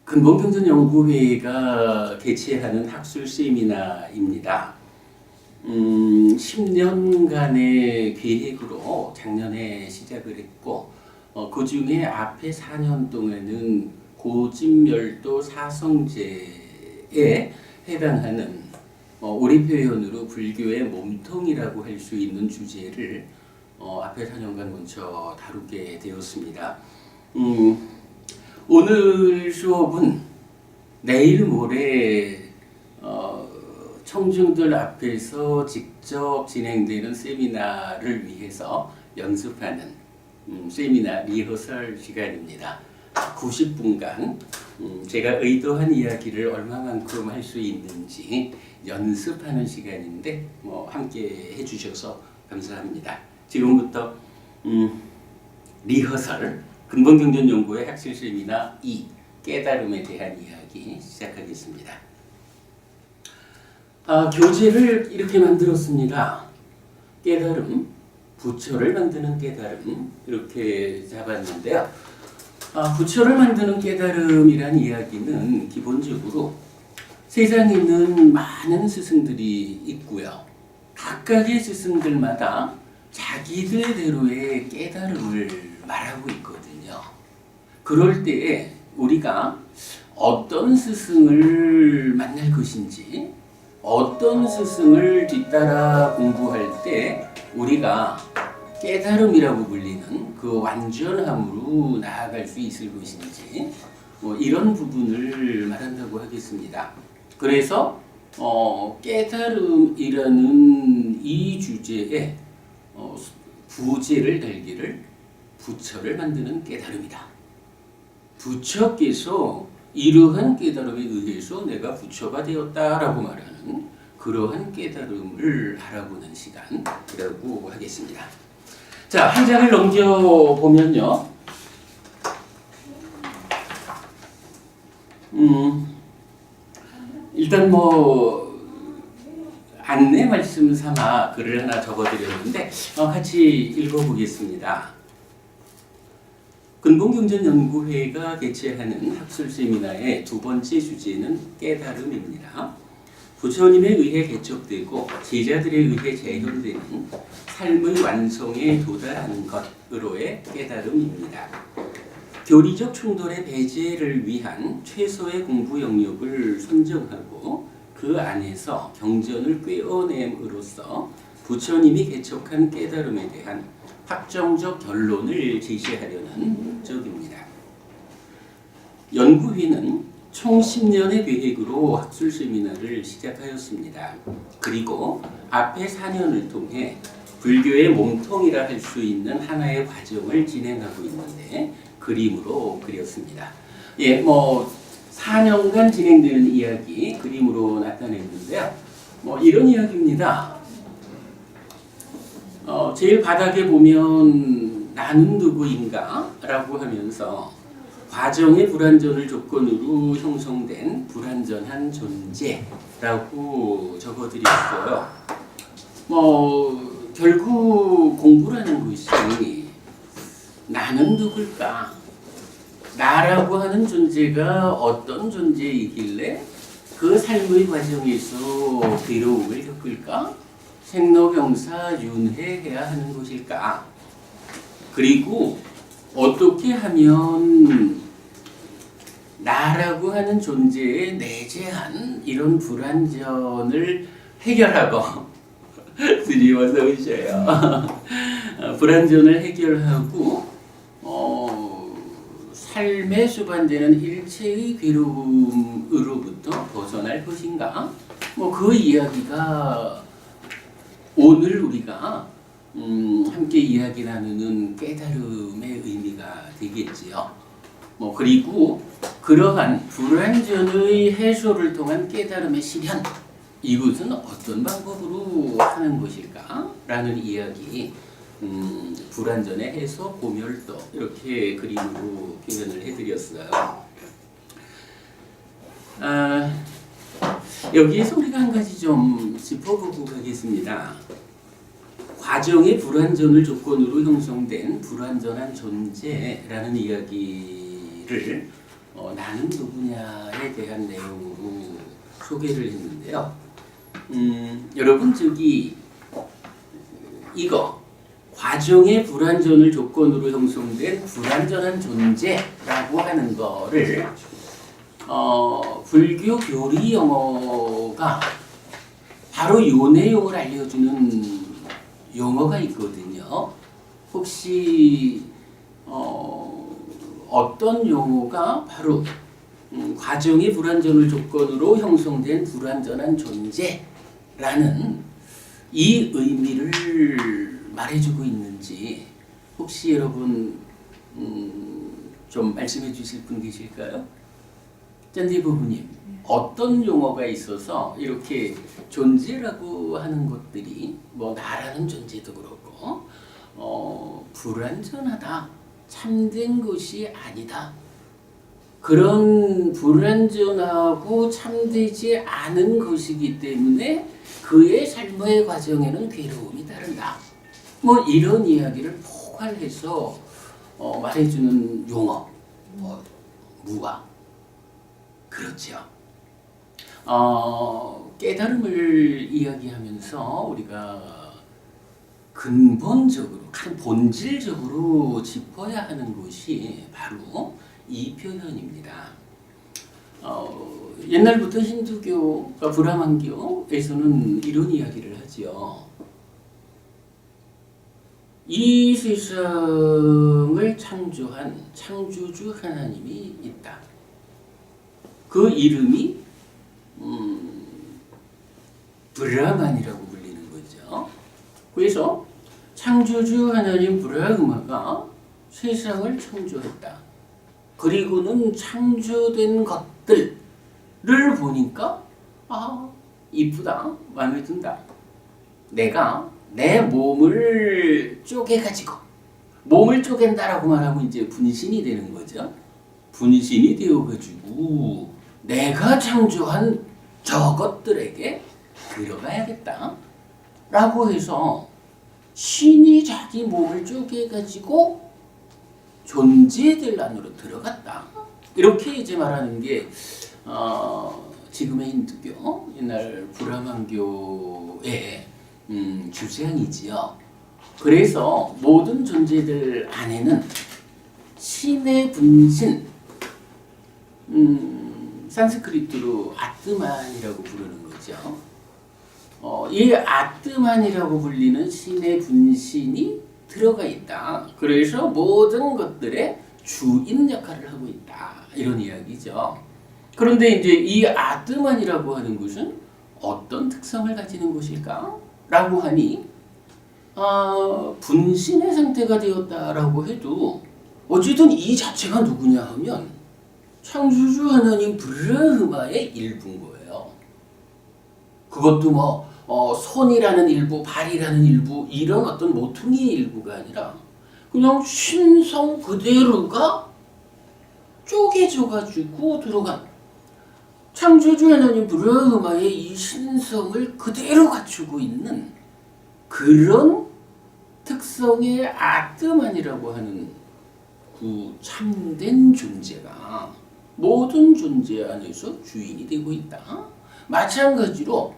근본경전연구회가 개최하는 학술 세미나입니다. 10년간의 계획으로 작년에 시작을 했고 그 중에 앞에 4년 동안은 고진멸도 사성제에 해당하는 우리 표현으로 불교의 몸통이라고 할 수 있는 주제를 앞에 4년간 먼저 다루게 되었습니다. 오늘 수업은 내일 모레 청중들 앞에서 직접 진행되는 세미나를 위해서 연습하는 세미나 리허설 시간입니다. 90분간 제가 의도한 이야기를 얼마만큼 할 수 있는지 연습하는 시간인데 함께 해주셔서 감사합니다. 지금부터 리허설 근본경전연구회 학술 세미나 2 깨달음에 대한 이야기 시작하겠습니다. 교재를 이렇게 만들었습니다. 깨달음, 부처를 만드는 깨달음 이렇게 잡았는데요. 부처를 만드는 깨달음이란 이야기는 기본적으로 세상에는 많은 스승들이 있고요. 각각의 스승들마다 자기들대로의 깨달음을 말하고 있거든요. 그럴 때에 우리가 어떤 스승을 만날 것인지, 어떤 스승을 뒤따라 공부할 때 우리가 깨달음이라고 불리는 그 완전함으로 나아갈 수 있을 것인지 이런 부분을 말한다고 하겠습니다. 그래서 깨달음이라는 이 주제에 부제를 달기를 부처를 만드는 깨달음이다. 부처께서 이러한 깨달음에 의해서 내가 부처가 되었다라고 말하는 그러한 깨달음을 알아보는 시간이라고 하겠습니다. 자, 한 장을 넘겨보면요. 일단 안내 말씀 삼아 글을 하나 적어드렸는데 같이 읽어보겠습니다. 근본경전연구회가 개최하는 학술 세미나의 두 번째 주제는 깨달음입니다. 부처님에 의해 개척되고 제자들에 의해 재현되는 삶의 완성에 도달하는 것으로의 깨달음입니다. 교리적 충돌의 배제를 위한 최소의 공부 영역을 선정하고 그 안에서 경전을 꿰어냄으로써 부처님이 개척한 깨달음에 대한 확정적 결론을 제시하려는 목적입니다. 연구회는 총 10년의 계획으로 학술 세미나를 시작하였습니다. 그리고 앞에 4년을 통해 불교의 몸통이라 할 수 있는 하나의 과정을 진행하고 있는데 그림으로 그렸습니다. 4년간 진행되는 이야기 그림으로 나타냈는데요. 이런 이야기입니다. 제일 바닥에 보면 나는 누구인가? 라고 하면서 과정의 불완전을 조건으로 형성된 불완전한 존재라고 적어드렸어요. 결국 공부라는 것이 나는 누굴까? 나라고 하는 존재가 어떤 존재이길래 그 삶의 과정에서 괴로움을 겪을까? 생로병사 윤회해야 하는 것일까? 그리고 어떻게 하면 나라고 하는 존재에 내재한 이런 불완전을 해결하고 스님 어서 오셔요. 불완전을 해결하고 삶에 수반되는 일체의 괴로움으로부터 벗어날 것인가? 그 이야기가 오늘 우리가 함께 이야기 나누는 깨달음의 의미가 되겠지요. 그리고 그러한 불완전의 해소를 통한 깨달음의 실현, 이것은 어떤 방법으로 하는 것일까? 라는 이야기, 불완전의 해소, 고멸도 이렇게 그림으로 표현을 해드렸어요. 여기에서 우리가 한 가지 좀 짚어보고 가겠습니다. 과정의 불완전을 조건으로 형성된 불완전한 존재라는 이야기를 나는 누구냐에 대한 내용으로 소개를 했는데요. 여러분 이거 과정의 불완전을 조건으로 형성된 불완전한 존재라고 하는 거를 불교 교리 용어가 바로 이 내용을 알려주는 용어가 있거든요. 혹시 어떤 용어가 바로 과정의 불완전을 조건으로 형성된 불완전한 존재라는 이 의미를 말해주고 있는지 혹시 여러분 좀 말씀해 주실 분 계실까요? 짠디 부부님, 어떤 용어가 있어서 이렇게 존재라고 하는 것들이 뭐 나라는 존재도 그렇고 불완전하다, 참된 것이 아니다, 그런 불완전하고 참되지 않은 것이기 때문에 그의 삶의 과정에는 괴로움이 따른다, 뭐 이런 이야기를 포괄해서 말해주는 용어, 무가 그렇죠. 깨달음을 이야기하면서 우리가 근본적으로, 가장 본질적으로 짚어야 하는 것이 바로 이 표현입니다. 옛날부터 힌두교가 브라만교에서는 이런 이야기를 하지요. 이 세상을 창조한 창조주 하나님이 있다. 그 이름이 브라만이라고 불리는 거죠. 그래서 창조주 하나님 브라흐마가 세상을 창조했다. 그리고는 창조된 것들을 보니까 이쁘다, 마음에 든다. 내가 내 몸을 쪼개가지고, 몸을 쪼갠다라고 말하면 이제 분신이 되는 거죠. 분신이 되어가지고 내가 창조한 저것들에게 들어가야겠다 라고 해서 신이 자기 몸을 쪼개가지고 존재들 안으로 들어갔다, 이렇게 이제 말하는 게 지금의 힌두교, 옛날 브라만교의 주장이지요. 그래서 모든 존재들 안에는 신의 분신, 산스크리트로 아트만이라고 부르는 거죠. 이 아트만이라고 불리는 신의 분신이 들어가 있다. 그래서 모든 것들의 주인 역할을 하고 있다, 이런 이야기죠. 그런데 이제 이 아트만이라고 하는 것은 어떤 특성을 가지는 것일까? 라고 하니 분신의 상태가 되었다라고 해도 어쨌든 이 자체가 누구냐 하면 창조주 하나님 브라흐마의 일부인 거예요. 그것도 손이라는 일부, 발이라는 일부, 이런 어떤 모퉁이의 일부가 아니라 그냥 신성 그대로가 쪼개져가지고 들어간 창조주 하나님 브라흐마의 이 신성을 그대로 갖추고 있는 그런 특성의 아트만이라고 하는 그 참된 존재가 모든 존재 안에서 주인이 되고 있다. 마찬가지로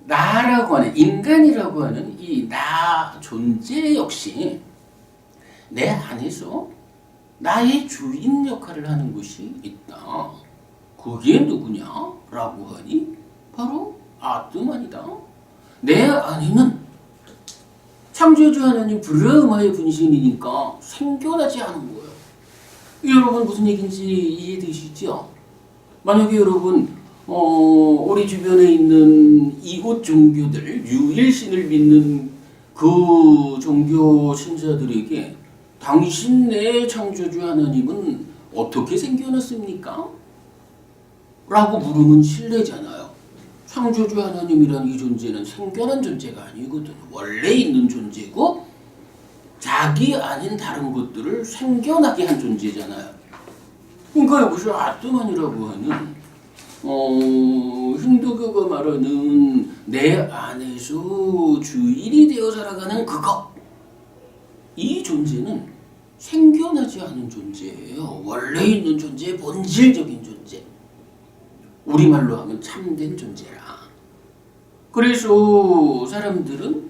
나라고 하는, 인간이라고 하는 이 나 존재 역시 내 안에서 나의 주인 역할을 하는 것이 있다. 그게 누구냐라고 하니 바로 아트만이다. 내 안에는 창조주 하나님 브라흐마의 분신이니까 생겨나지 않은 거예요. 여러분 무슨 얘기인지 이해되시죠? 만약에 여러분 우리 주변에 있는 이웃 종교들, 유일신을 믿는 그 종교 신자들에게 당신의 창조주 하나님은 어떻게 생겨났습니까? 라고 물으면 실례잖아요. 창조주 하나님이란 이 존재는 생겨난 존재가 아니거든. 원래 있는 존재고 자기 아닌 다른 것들을 생겨나게 한 존재잖아요. 그러니까 여기서 아트만이라고 하는 힌두교가 말하는 내 안에서 주인이 되어 살아가는 그것, 이 존재는 생겨나지 않은 존재예요. 원래 있는 존재의 본질적인 존재. 우리말로 하면 참된 존재라. 그래서 사람들은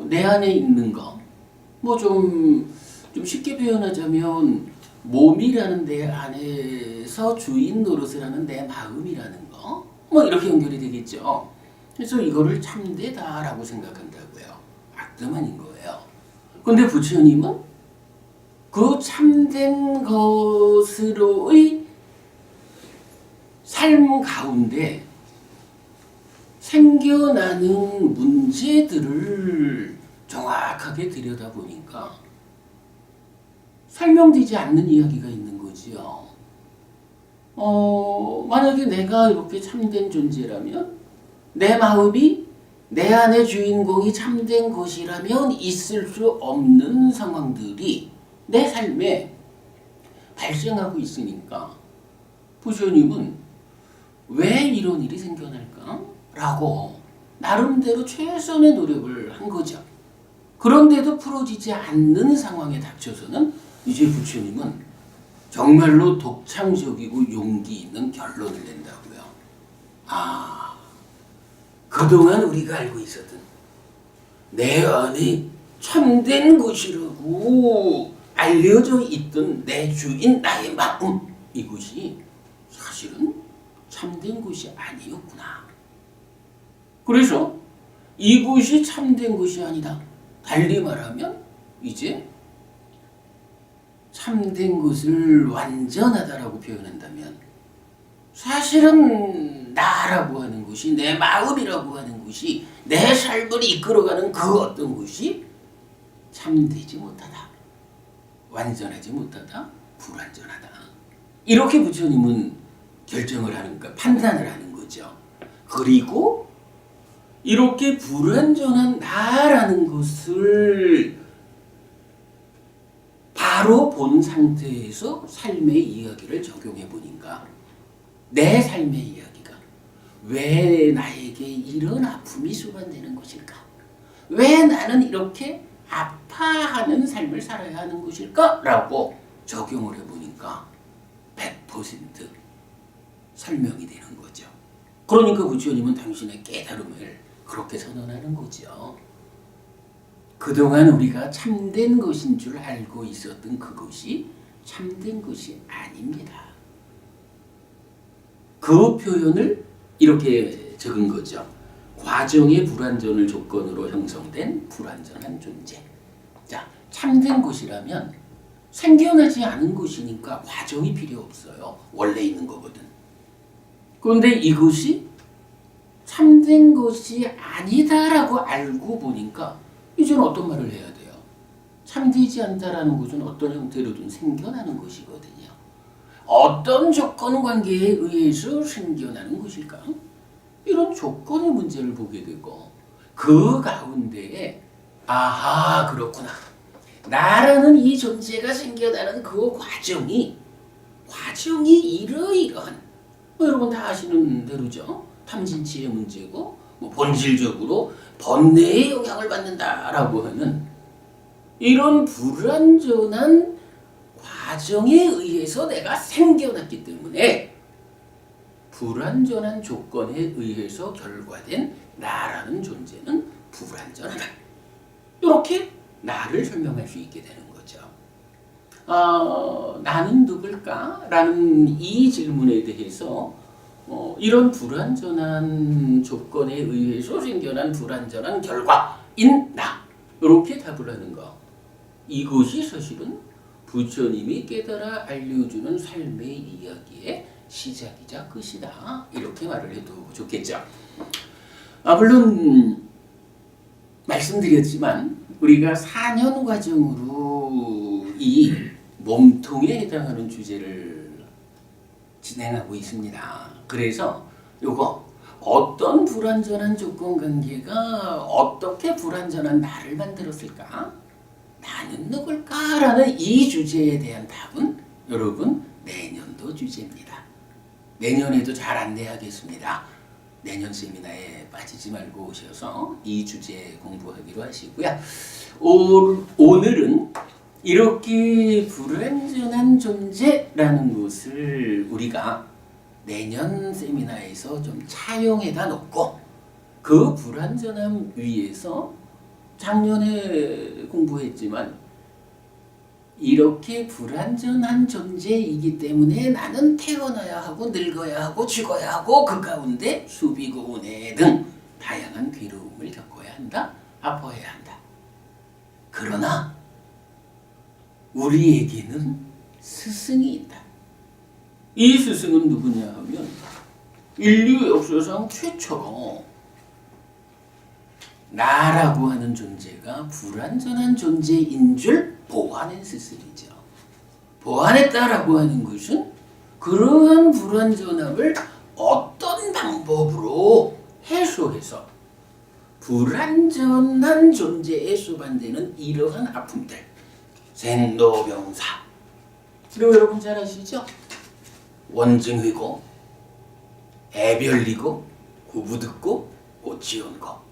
내 안에 있는 거, 좀 쉽게 표현하자면 몸이라는 내 안에서 주인 노릇을 하는 내 마음이라는 거, 이렇게 연결이 되겠죠. 그래서 이거를 참되다라고 생각한다고요. 악담 아닌 거예요. 근데 부처님은 그 참된 것으로의 삶 가운데 생겨나는 문제들을 정확하게 들여다보니까 설명되지 않는 이야기가 있는 거지요. 만약에 내가 이렇게 참된 존재라면, 내 마음이 내 안의 주인공이 참된 것이라면 있을 수 없는 상황들이 내 삶에 발생하고 있으니까 부처님은 왜 이런 일이 생겨날까? 라고 나름대로 최선의 노력을 한 거죠. 그런데도 풀어지지 않는 상황에 닥쳐서는 이제 부처님은 정말로 독창적이고 용기 있는 결론을 낸다고요. 그동안 우리가 알고 있었던 내 안에 참된 것이라고 알려져 있던 내 주인 나의 마음, 이것이 사실은 참된 것이 아니었구나. 그래서 이것이 참된 것이 아니다. 달리 말하면 이제 참된 것을 완전하다라고 표현한다면 사실은 나라고 하는 것이, 내 마음이라고 하는 것이, 내 삶을 이끌어가는 그 어떤 것이 참되지 못하다, 완전하지 못하다, 불완전하다. 이렇게 부처님은 결정을 하는, 판단을 하는 거죠. 그리고 이렇게 불완전한 나라는 것을 바로 본 상태에서 삶의 이야기를 적용해 보니까 내 삶의 이야기가 왜 나에게 이런 아픔이 수반되는 것일까? 왜 나는 이렇게 아파하는 삶을 살아야 하는 것일까? 라고 적용을 해보니까 100% 설명이 되는 거죠. 그러니까 부처님은 당신의 깨달음을 그렇게 선언하는 거죠. 그동안 우리가 참된 것인 줄 알고 있었던 그것이 참된 것이 아닙니다. 그 표현을 이렇게 적은 거죠. 과정의 불완전을 조건으로 형성된 불완전한 존재. 자, 참된 것이라면 생겨나지 않은 것이니까 과정이 필요 없어요. 원래 있는 거거든. 그런데 이것이 참된 것이 아니다라고 알고 보니까 이제는 어떤 말을 해야 돼요? 참되지 않다라는 것은 어떤 형태로든 생겨나는 것이거든요. 어떤 조건 관계에 의해서 생겨나는 것일까? 이런 조건의 문제를 보게 되고 그 가운데에 아하, 그렇구나. 나라는 이 존재가 생겨나는 그 과정이 이러이러한, 여러분 다 아시는 대로죠. 탐진치의 문제고 본질적으로 번뇌의 영향을 받는다라고 하는 이런 불완전한 과정에 의해서 내가 생겨났기 때문에 불완전한 조건에 의해서 결과된 나라는 존재는 불완전하다. 이렇게 나를 설명할 수 있게 되는 거죠. 나는 누굴까? 라는 이 질문에 대해서 이런 불완전한 조건에 의해서 생겨난 불완전한 결과인 나, 이렇게 답을 하는 거. 이것이 사실은 부처님이 깨달아 알려주는 삶의 이야기의 시작이자 끝이다, 이렇게 말을 해도 좋겠죠. 물론 말씀드렸지만 우리가 4년 과정으로 이 몸통에 해당하는 주제를 진행하고 있습니다. 그래서 요거 어떤 불완전한 조건 관계가 어떻게 불완전한 나를 만들었을까? 나는 누굴까? 라는 이 주제에 대한 답은 여러분 내년도 주제입니다. 내년에도 잘 안내하겠습니다. 내년 세미나에 빠지지 말고 오셔서 이 주제 공부하기로 하시고요. 오늘은 이렇게 불완전한 존재라는 것을 우리가 내년 세미나에서 좀 차용해다 놓고 그 불완전함 위에서 작년에 공부했지만 이렇게 불완전한 존재이기 때문에 나는 태어나야 하고 늙어야 하고 죽어야 하고 그 가운데 수비고 운해 등 다양한 괴로움을 겪어야 한다. 아파해야 한다. 그러나 우리에게는 스승이 있다. 이 스승은 누구냐 하면 인류 역사상 최초로 나라고 하는 존재가 불완전한 존재인 줄 보완한 스승이죠. 보완했다라고 하는 것은 그러한 불완전함을 어떤 방법으로 해소해서 불완전한 존재에 수반되는 이러한 아픔들, 생로병사. 그리고 여러분 잘 아시죠? 원증이고, 애별리고, 구부듣고, 오지온고.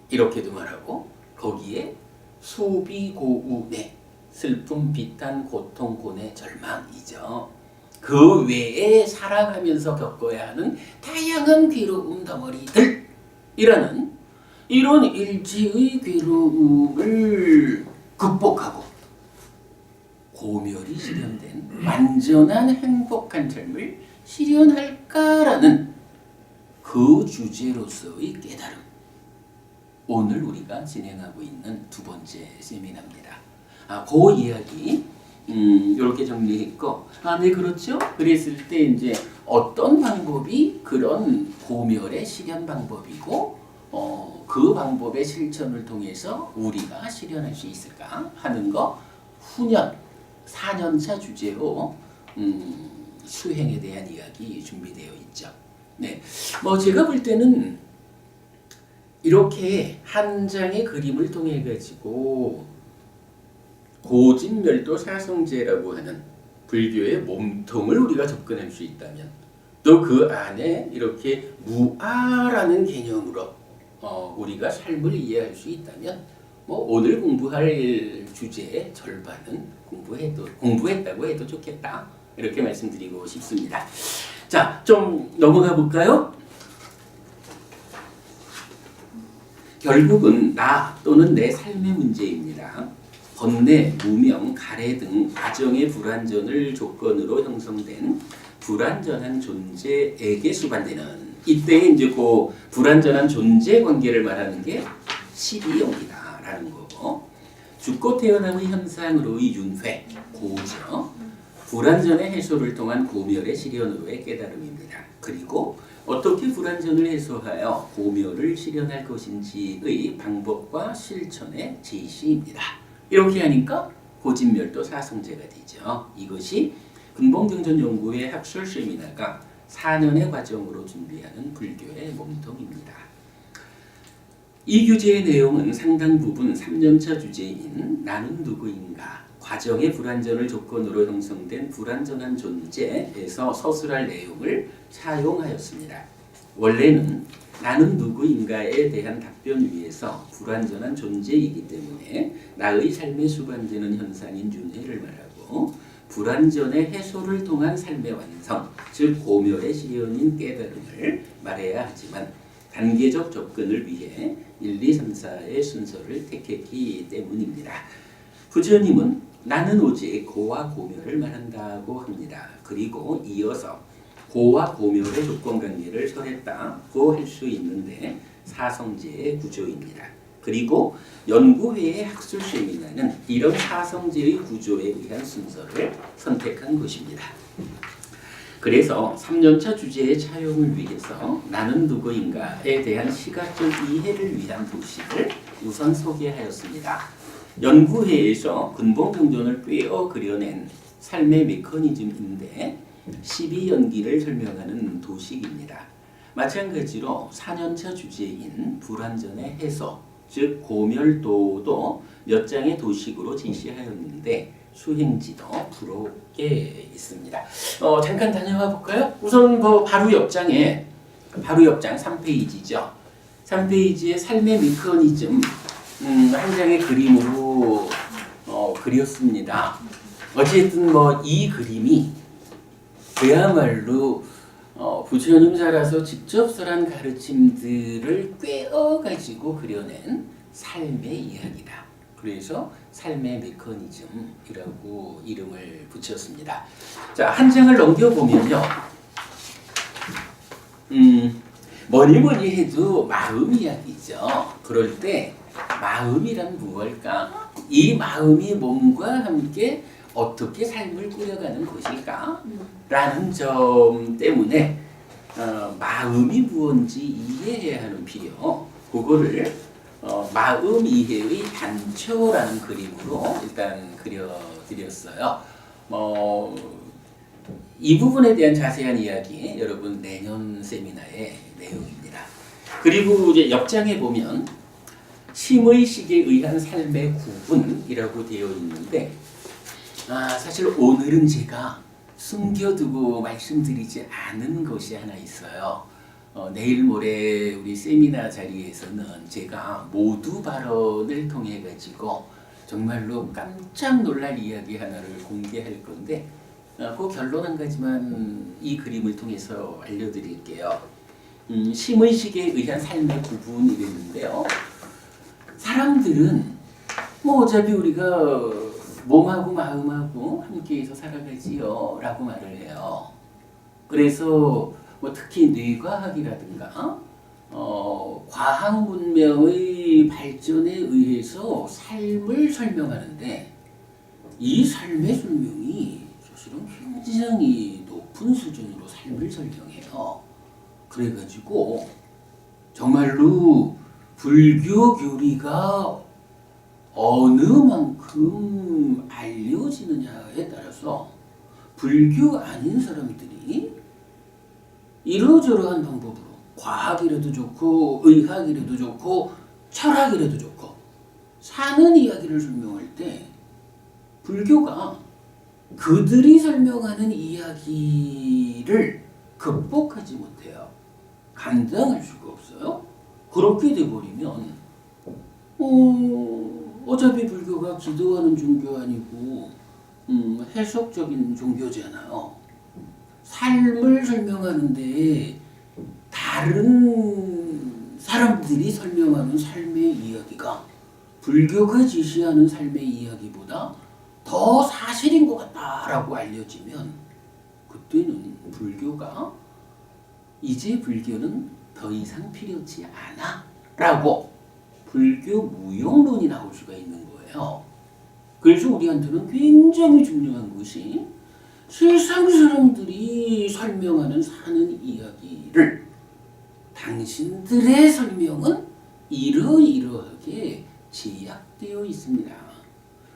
이렇게도 말하고 거기에 소비고우내 슬픔, 비탄, 고통, 고뇌, 절망이죠. 그 외에 살아가면서 겪어야 하는 다양한 괴로움 덩어리들이라는 이런 일체의 괴로움을 극복하고 고멸이 실현된 완전한 행복한 삶을 실현할까라는 그 주제로서의 깨달음. 오늘 우리가 진행하고 있는 두 번째 세미나입니다. 그 이야기 이렇게 정리했고, 네 그렇죠. 그랬을 때 이제 어떤 방법이 그런 고멸의 실현 방법이고, 그 방법의 실천을 통해서 우리가 실현할 수 있을까 하는 거 후년 4년차 주제로 수행에 대한 이야기 준비되어 있죠. 네, 제가 볼 때는 이렇게 한 장의 그림을 통해 가지고 고진멸도 사성제라고 하는 불교의 몸통을 우리가 접근할 수 있다면 또 그 안에 이렇게 무아라는 개념으로 우리가 삶을 이해할 수 있다면 오늘 공부할 주제의 절반은 공부했다고 해도 좋겠다. 이렇게 말씀드리고 싶습니다. 자, 좀 넘어가 볼까요? 결국은 나 또는 내 삶의 문제입니다. 번뇌, 무명, 가래 등 과정의 불완전을 조건으로 형성된 불완전한 존재에게 수반되는 이때 이제 그 불완전한 존재 관계를 말하는 게 12영이다라는 거고 죽고 태어남의 현상으로의 윤회, 고죠. 불완전의 해소를 통한 고멸의 실현으로의 깨달음입니다. 그리고 어떻게 불완전을 해소하여 고멸을 실현할 것인지의 방법과 실천의 제시입니다. 이렇게 하니까 고진멸도 사성제가 되죠. 이것이 근본경전연구회 학술 세미나가 4년의 과정으로 준비하는 불교의 몸통입니다. 이 교재의 내용은 상당 부분 3년차 주제인 나는 누구인가, 과정의 불완전을 조건으로 형성된 불완전한 존재에서 서술할 내용을 차용하였습니다. 원래는 나는 누구인가에 대한 답변 위에서 불완전한 존재이기 때문에 나의 삶에 수반되는 현상인 윤회를 말하고 불완전의 해소를 통한 삶의 완성, 즉 고멸의 실현인 깨달음을 말해야 하지만 단계적 접근을 위해 1, 2, 3, 4의 순서를 택했기 때문입니다. 부처님은 나는 오직 고와 고멸을 말한다고 합니다. 그리고 이어서 고와 고멸의 조건관계를 설했다고 할 수 있는데 사성제의 구조입니다. 그리고 연구회의 학술 세미나는 이런 사성제의 구조에 의한 순서를 선택한 것입니다. 그래서 3년차 주제의 차용을 위해서 나는 누구인가에 대한 시각적 이해를 위한 도식을 우선 소개하였습니다. 연구회에서 근본경전을 꿰어 그려낸 삶의 메커니즘인데 12연기를 설명하는 도식입니다. 마찬가지로 4년차 주제인 불완전의 해소, 즉 고멸도도 몇 장의 도식으로 제시하였는데 수행지도 부록에 있습니다. 잠깐 다녀와 볼까요? 우선 바로 옆장 3페이지죠. 3페이지의 삶의 메커니즘 한 장의 그림으로 그렸습니다. 어쨌든 뭐 이 그림이 그야말로 부처님사라서 직접 설한 가르침들을 꿰어가지고 그려낸 삶의 이야기다. 그래서 삶의 메커니즘이라고 이름을 붙였습니다. 자, 한 장을 넘겨보면요. 뭐니 해도 마음 이야기죠. 그럴 때 마음이란 무엇일까? 이 마음이 몸과 함께 어떻게 삶을 꾸려가는 것일까? 라는 점 때문에 마음이 무엇인지 이해해야 하는 필요, 그거를 마음 이해의 단초라는 그림으로 일단 그려드렸어요. 이 부분에 대한 자세한 이야기 여러분 내년 세미나의 내용입니다. 그리고 이제 옆장에 보면 심의식에 의한 삶의 구분이라고 되어 있는데 사실 오늘은 제가 숨겨두고 말씀드리지 않은 것이 하나 있어요. 내일 모레 우리 세미나 자리에서는 제가 모두 발언을 통해 가지고 정말로 깜짝 놀랄 이야기 하나를 공개할 건데 그 결론 한 가지만 이 그림을 통해서 알려드릴게요. 심의식에 의한 삶의 구분이랬는데요. 사람들은 뭐 어차피 우리가 몸하고 마음하고 함께해서 살아가지요 라고 말을 해요. 그래서 뭐 특히 뇌과학이라든가 과학 문명의 발전에 의해서 삶을 설명하는데 이 삶의 설명이 사실은 굉장히 높은 수준으로 삶을 설명해요. 그래가지고 정말로 불교 교리가 어느 만큼 알려지느냐에 따라서 불교 아닌 사람들이 이러저러한 방법으로 과학이라도 좋고 의학이라도 좋고 철학이라도 좋고 사는 이야기를 설명할 때 불교가 그들이 설명하는 이야기를 극복하지 못해요. 감당할 수가 없어요. 그렇게 돼버리면 어차피 불교가 기도하는 종교 아니고 해석적인 종교잖아요. 삶을 설명하는데 다른 사람들이 설명하는 삶의 이야기가 불교가 지시하는 삶의 이야기보다 더 사실인 것 같다라고 알려지면 그때는 불교가 이제 불교는 더 이상 필요치 않아 라고 불교 무용론이 나올 수가 있는 거예요. 그래서 우리한테는 굉장히 중요한 것이 세상 사람들이 설명하는 사는 이야기를 당신들의 설명은 이러이러하게 제약되어 있습니다.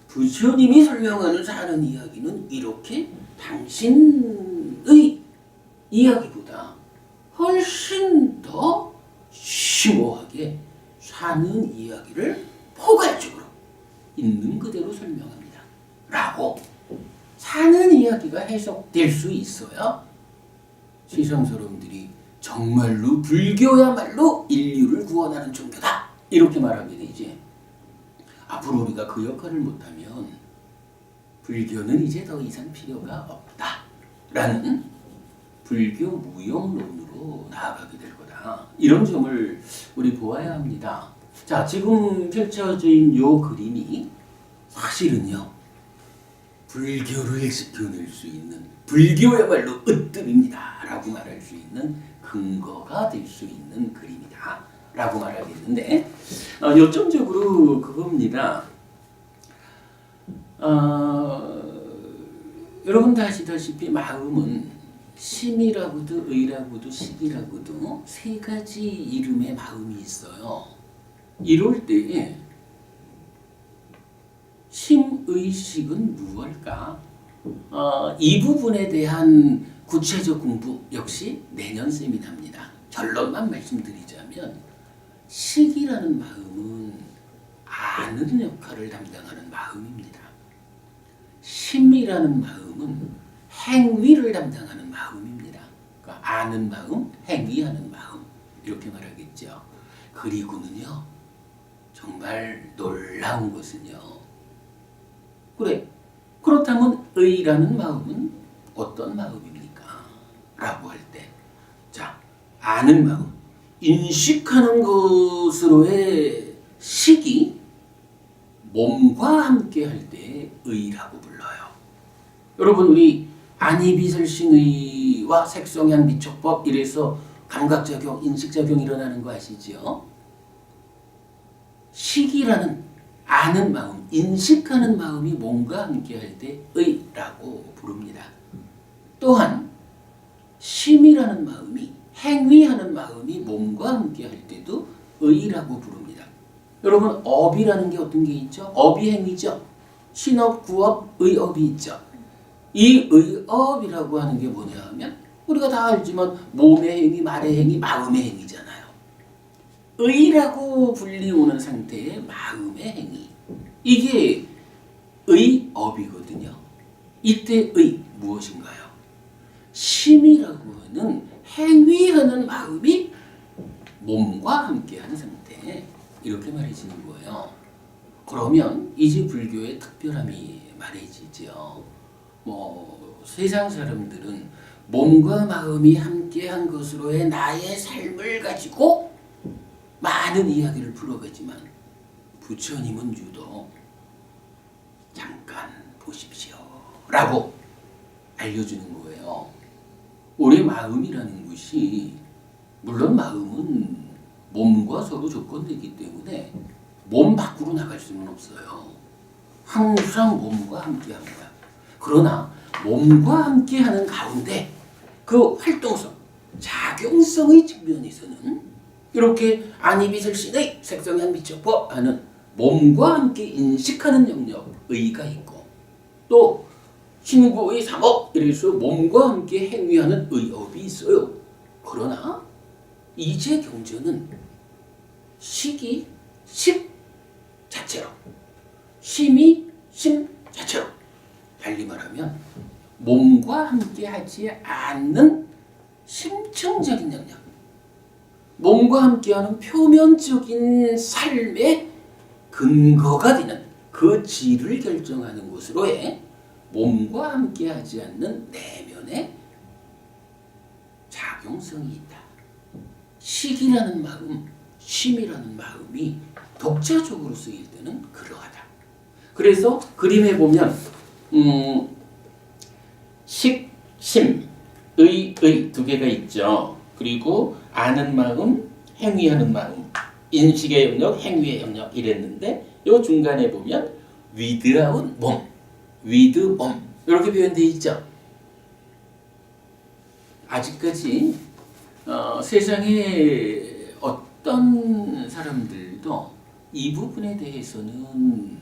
부처님이 설명하는 사는 이야기는 이렇게 당신의 이야기보다 훨씬 더 심오하게 사는 이야기를 포괄적으로 있는 그대로 설명합니다. 라고 사는 이야기가 해석될 수 있어야 세상 사람들이 정말로 불교야말로 인류를 구원하는 종교다 이렇게 말하게 되지. 앞으로 우리가 그 역할을 못하면 불교는 이제 더 이상 필요가 없다 라는 불교 무용론으로 나아가게 될 거다. 이런 점을 우리 보아야 합니다. 자, 지금 펼쳐진 요 그림이 사실은요 불교를 지켜낼 수 있는 불교야말로 으뜸입니다 라고 말할 수 있는 근거가 될 수 있는 그림이다 라고 말하겠는데 요점적으로 그겁니다. 여러분 다 아시다시피 마음은 심이라고도 의라고도 식이라고도 세 가지 이름의 마음이 있어요. 이럴 때 심의식은 무엇일까? 이 부분에 대한 구체적 공부 역시 내년 세미나입니다. 결론만 말씀드리자면 식이라는 마음은 아는 역할을 담당하는 마음입니다. 심이라는 마음은 행위를 담당하는 마음입니다. 그러니까 아는 마음, 행위하는 마음 이렇게 말하겠죠. 그리고는요 정말 놀라운 것은요 그래. 그렇다면 의라는 마음은 어떤 마음입니까? 라고 할 때, 자, 아는 마음, 인식하는 것으로의 식이 몸과 함께 할 때 의라고 불러요. 여러분, 우리 안이비설신의와 색성향 미촉법 이래서 감각작용, 인식작용 일어나는 거 아시죠? 식이라는 아는 마음, 인식하는 마음이 몸과 함께 할 때 의라고 부릅니다. 또한 심이라는 마음이, 행위하는 마음이 몸과 함께 할 때도 의라고 부릅니다. 여러분, 업이라는 게 어떤 게 있죠? 업이 행위죠. 신업, 구업, 의업이 있죠. 이 의업이라고 하는 게 뭐냐 하면 우리가 다 알지만 몸의 행위, 말의 행위, 마음의 행위잖아요. 의라고 불리우는 상태의 마음의 행위. 이게 의업이거든요. 이때 의 무엇인가요? 심이라고 하는 행위하는 마음이 몸과 함께하는 상태. 이렇게 말해지는 거예요. 그러면 이제 불교의 특별함이 말해지죠. 세상 사람들은 몸과 마음이 함께한 것으로의 나의 삶을 가지고 많은 이야기를 풀어가지만 부처님은 유독 잠깐 보십시오 라고 알려주는 거예요. 우리 마음이라는 것이, 물론 마음은 몸과 서로 조건되기 때문에 몸 밖으로 나갈 수는 없어요. 항상 몸과 함께합니다. 그러나 몸과 함께하는 가운데 그 활동성, 작용성의 측면에서는 이렇게 안이비설신의 색성향 미촉법 하는 몸과 함께 인식하는 영역, 의가 있고, 또 신구의 삼업, 이래서 몸과 함께 행위하는 의업이 있어요. 그러나 이제 경전은 식이 식 자체로, 심이 심 자체로, 달리 말하면 몸과 함께 하지 않는 심층적인 영역, 몸과 함께하는 표면적인 삶의 근거가 되는 그 질을 결정하는 것으로의 몸과 함께하지 않는 내면의 작용성이 있다. 식이라는 마음, 심이라는 마음이 독자적으로 쓰일 때는 그러하다. 그래서 그림에 보면 식, 심, 의 두 개가 있죠. 그리고 아는 마음, 행위하는 마음, 인식의 영역, 행위의 영역 이랬는데 요 중간에 보면 위드아웃 몸, 위드 몸 이렇게 표현되어 있죠. 아직까지 세상에 어떤 사람들도 이 부분에 대해서는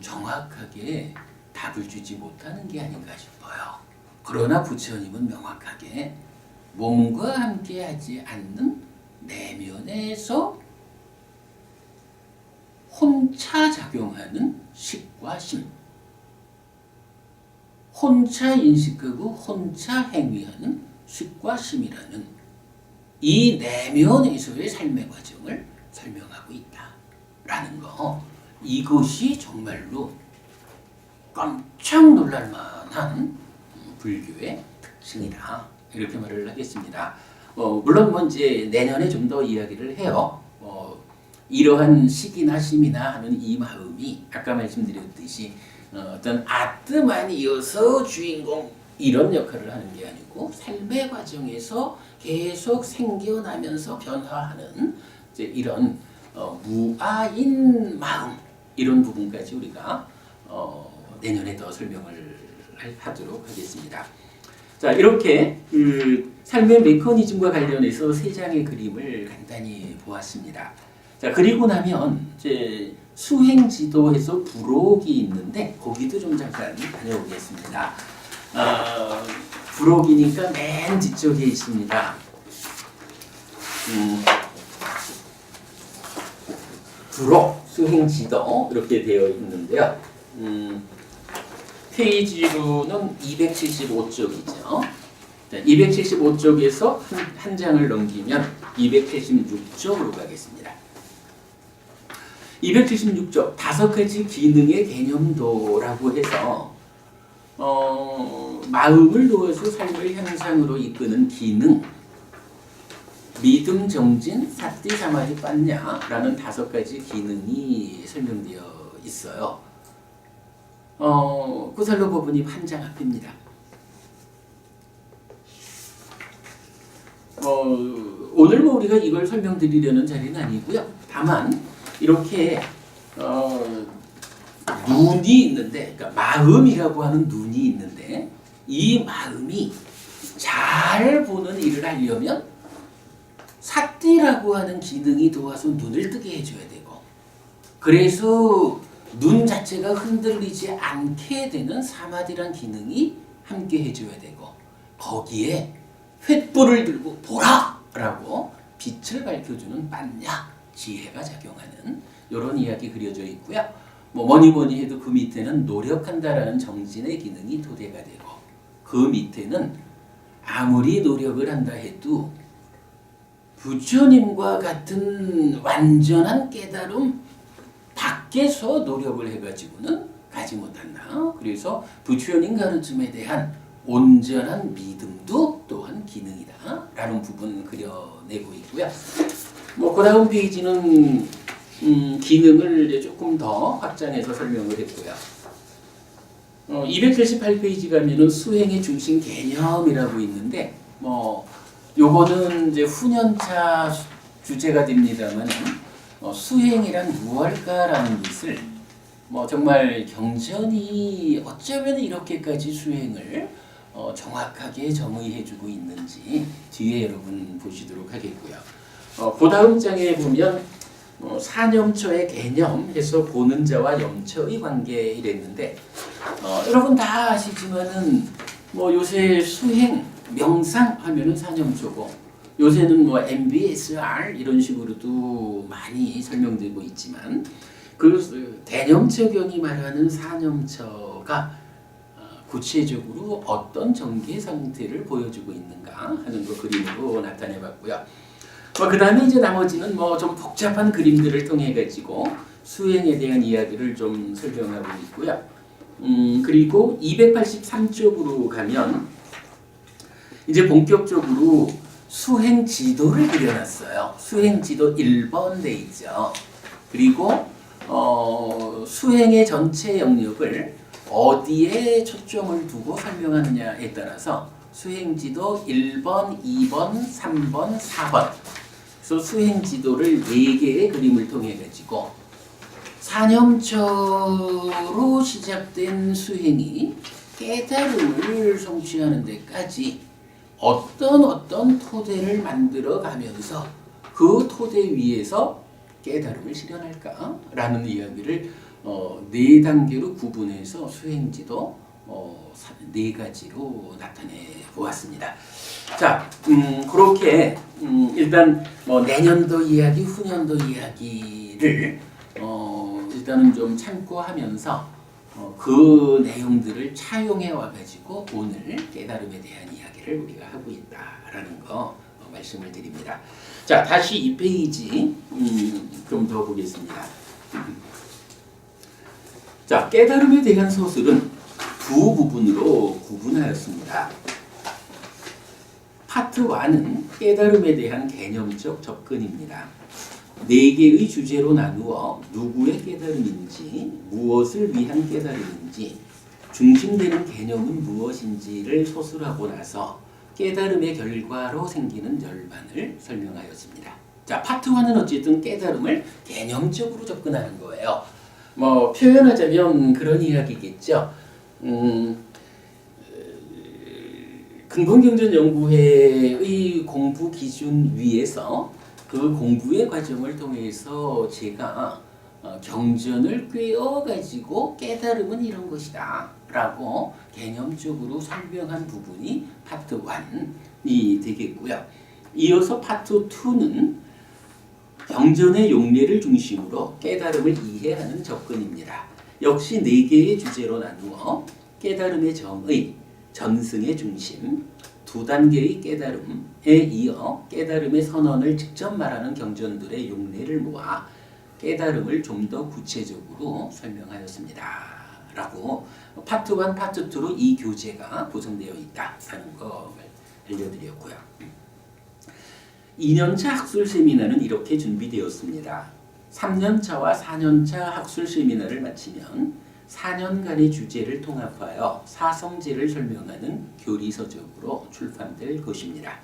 정확하게 답을 주지 못하는 게 아닌가 싶어요. 그러나 부처님은 명확하게 몸과 함께하지 않는 내면에서 혼자 작용하는 식과 심, 혼자 인식하고 혼자 행위하는 식과 심이라는 이 내면에서의 삶의 과정을 설명하고 있다라는 거, 이것이 정말로 깜짝 놀랄 만한 불교의 특징이다, 이렇게 말을 하겠습니다. 물론 이제 내년에 좀 더 이야기를 해요. 이러한 식이나 심이나 하는 이 마음이 아까 말씀드렸듯이 어떤 아트만이어서 주인공 이런 역할을 하는 게 아니고 삶의 과정에서 계속 생겨나면서 변화하는 이제 이런 무아인 마음, 이런 부분까지 우리가 내년에 더 설명을 하도록 하겠습니다. 자, 이렇게 삶의 메커니즘과 관련해서 세 장의 그림을 간단히 보았습니다. 자, 그리고 나면 이제 수행 지도에서 부록이 있는데 거기도 좀 잠깐 다녀오겠습니다. 부록이니까 맨 뒤쪽에 있습니다. 부록 수행 지도 이렇게 되어 있는데요. 페이지로는 275쪽이죠. 275쪽에서 한 장을 넘기면 276쪽으로 가겠습니다. 276쪽 다섯 가지 기능의 개념도라고 해서 마음을 놓아서 삶을 향상으로 이끄는 기능, 믿음, 정진, 사띠, 사마디, 빠냐라는 다섯 가지 기능이 설명되어 있어요. 구살로 부분이 한 장 앞입니다. 오늘 우리가 이걸 설명드리려는 자리는 아니고요. 다만 이렇게 눈이 있는데, 그러니까 마음이라고 하는 눈이 있는데, 이 마음이 잘 보는 일을 하려면 사띠라고 하는 기능이 도와서 눈을 뜨게 해줘야 되고, 그래서 눈 자체가 흔들리지 않게 되는 사마디란 기능이 함께 해줘야 되고, 거기에 횃불을 들고 보라! 라고 빛을 밝혀주는 빠냐, 지혜가 작용하는 이런 이야기 그려져 있고요. 뭐니 해도 그 밑에는 노력한다라는 정진의 기능이 도대가 되고, 그 밑에는 아무리 노력을 한다 해도 부처님과 같은 완전한 깨달음 밖에서 노력을 해가지고는 가지 못한다. 그래서 부처님 가르침에 대한 온전한 믿음도 또한 기능이다 라는 부분 그려내고 있고요. 그 다음 페이지는 기능을 이제 조금 더 확장해서 설명을 했고요. 278페이지 가면은 수행의 중심 개념이라고 있는데, 요거는 이제 후년차 주제가 됩니다만, 수행이란 무엇일까라는 것을 정말 경전이 어쩌면 이렇게까지 수행을 정확하게 정의해주고 있는지 뒤에 여러분 보시도록 하겠고요. 그 다음 장에 보면 사념처의 개념에서 보는 자와 염처의 관계 이랬는데, 여러분 다 아시지만은 요새 수행 명상 하면은 사념처고, 요새는 MBSR 이런 식으로도 많이 설명되고 있지만, 그 대념처경이 말하는 사념처가 구체적으로 어떤 전개 상태를 보여주고 있는가 하는 거 그림으로 나타내 봤고요. 그 다음에 이제 나머지는 좀 복잡한 그림들을 통해 가지고 수행에 대한 이야기를 좀 설명하고 있고요. 그리고 283쪽으로 가면 이제 본격적으로 수행 지도를 그려놨어요. 수행 지도 1번 돼 있죠. 그리고 수행의 전체 영역을 어디에 초점을 두고 설명하느냐에 따라서 수행지도 1번, 2번, 3번, 4번, 그래서 수행지도를 4개의 그림을 통해 가지고 사념처로 시작된 수행이 깨달음을 성취하는 데까지 어떤 토대를 만들어 가면서 그 토대 위에서 깨달음을 실현할까라는 이야기를 4단계로 구분해서 수행지도 4가지로 나타내 보았습니다. 자, 그렇게 일단 내년도 이야기, 후년도 이야기를 일단은 좀 참고하면서 그 내용들을 차용해 와가지고 오늘 깨달음에 대한 이야기를 우리가 하고 있다라는 거 말씀을 드립니다. 자, 다시 이 페이지 좀 더 보겠습니다. 자, 깨달음에 대한 서술은 두 부분으로 구분하였습니다. 파트 1은 깨달음에 대한 개념적 접근입니다. 4개의 주제로 나누어 누구의 깨달음인지, 무엇을 위한 깨달음인지, 중심되는 개념은 무엇인지를 서술하고 나서 깨달음의 결과로 생기는 열반을 설명하였습니다. 자, 파트 1은 어쨌든 깨달음을 개념적으로 접근하는 거예요. 표현하자면 그런 이야기겠죠. 근본경전연구회의 공부 기준 위에서 그 공부의 과정을 통해서 제가 경전을 꿰어가지고 깨달음은 이런 것이다 라고 개념적으로 설명한 부분이 파트 1이 되겠고요. 이어서 파트 2는 경전의 용례를 중심으로 깨달음을 이해하는 접근입니다. 역시 4개의 주제로 나누어 깨달음의 정의, 전승의 중심, 2단계의 깨달음에 이어 깨달음의 선언을 직접 말하는 경전들의 용례를 모아 깨달음을 좀 더 구체적으로 설명하였습니다. 라고 파트 1, 파트 2로 이 교재가 구성되어 있다 하는 거 알려드렸고요. 2년차 학술 세미나는 이렇게 준비되었습니다. 3년차와 4년차 학술 세미나를 마치면 4년간의 주제를 통합하여 사성제를 설명하는 교리서적으로 출판될 것입니다.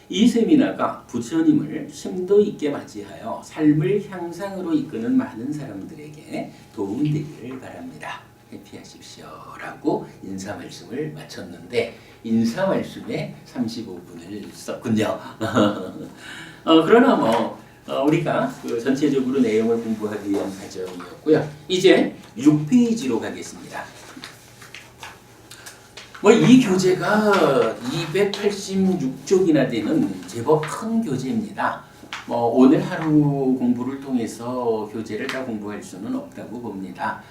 이 세미나가 부처님을 심도 있게 맞이하여 삶을 향상으로 이끄는 많은 사람들에게 도움되기를 바랍니다. 해피하십시오 라고 인사 말씀을 마쳤는데 인사 말씀에 35분을 썼군요. 그러나 우리가 그 전체적으로 내용을 공부하기 위한 과정이었고요. 이제 6페이지로 가겠습니다. 이 교재가 286쪽이나 되는 제법 큰 교재입니다. 오늘 하루 공부를 통해서 교재를 다 공부할 수는 없다고 봅니다.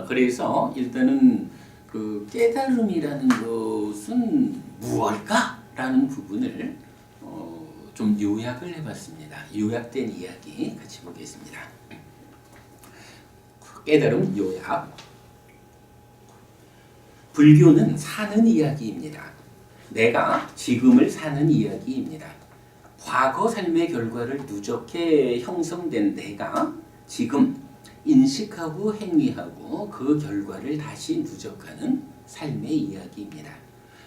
그래서 일단은 그 깨달음이라는 것은 무엇일까라는 부분을 좀 요약을 해봤습니다. 요약된 이야기 같이 보겠습니다. 깨달음 요약. 불교는 사는 이야기입니다. 내가 지금을 사는 이야기입니다. 과거 삶의 결과를 누적해 형성된 내가 지금 인식하고 행위하고 그 결과를 다시 누적하는 삶의 이야기입니다.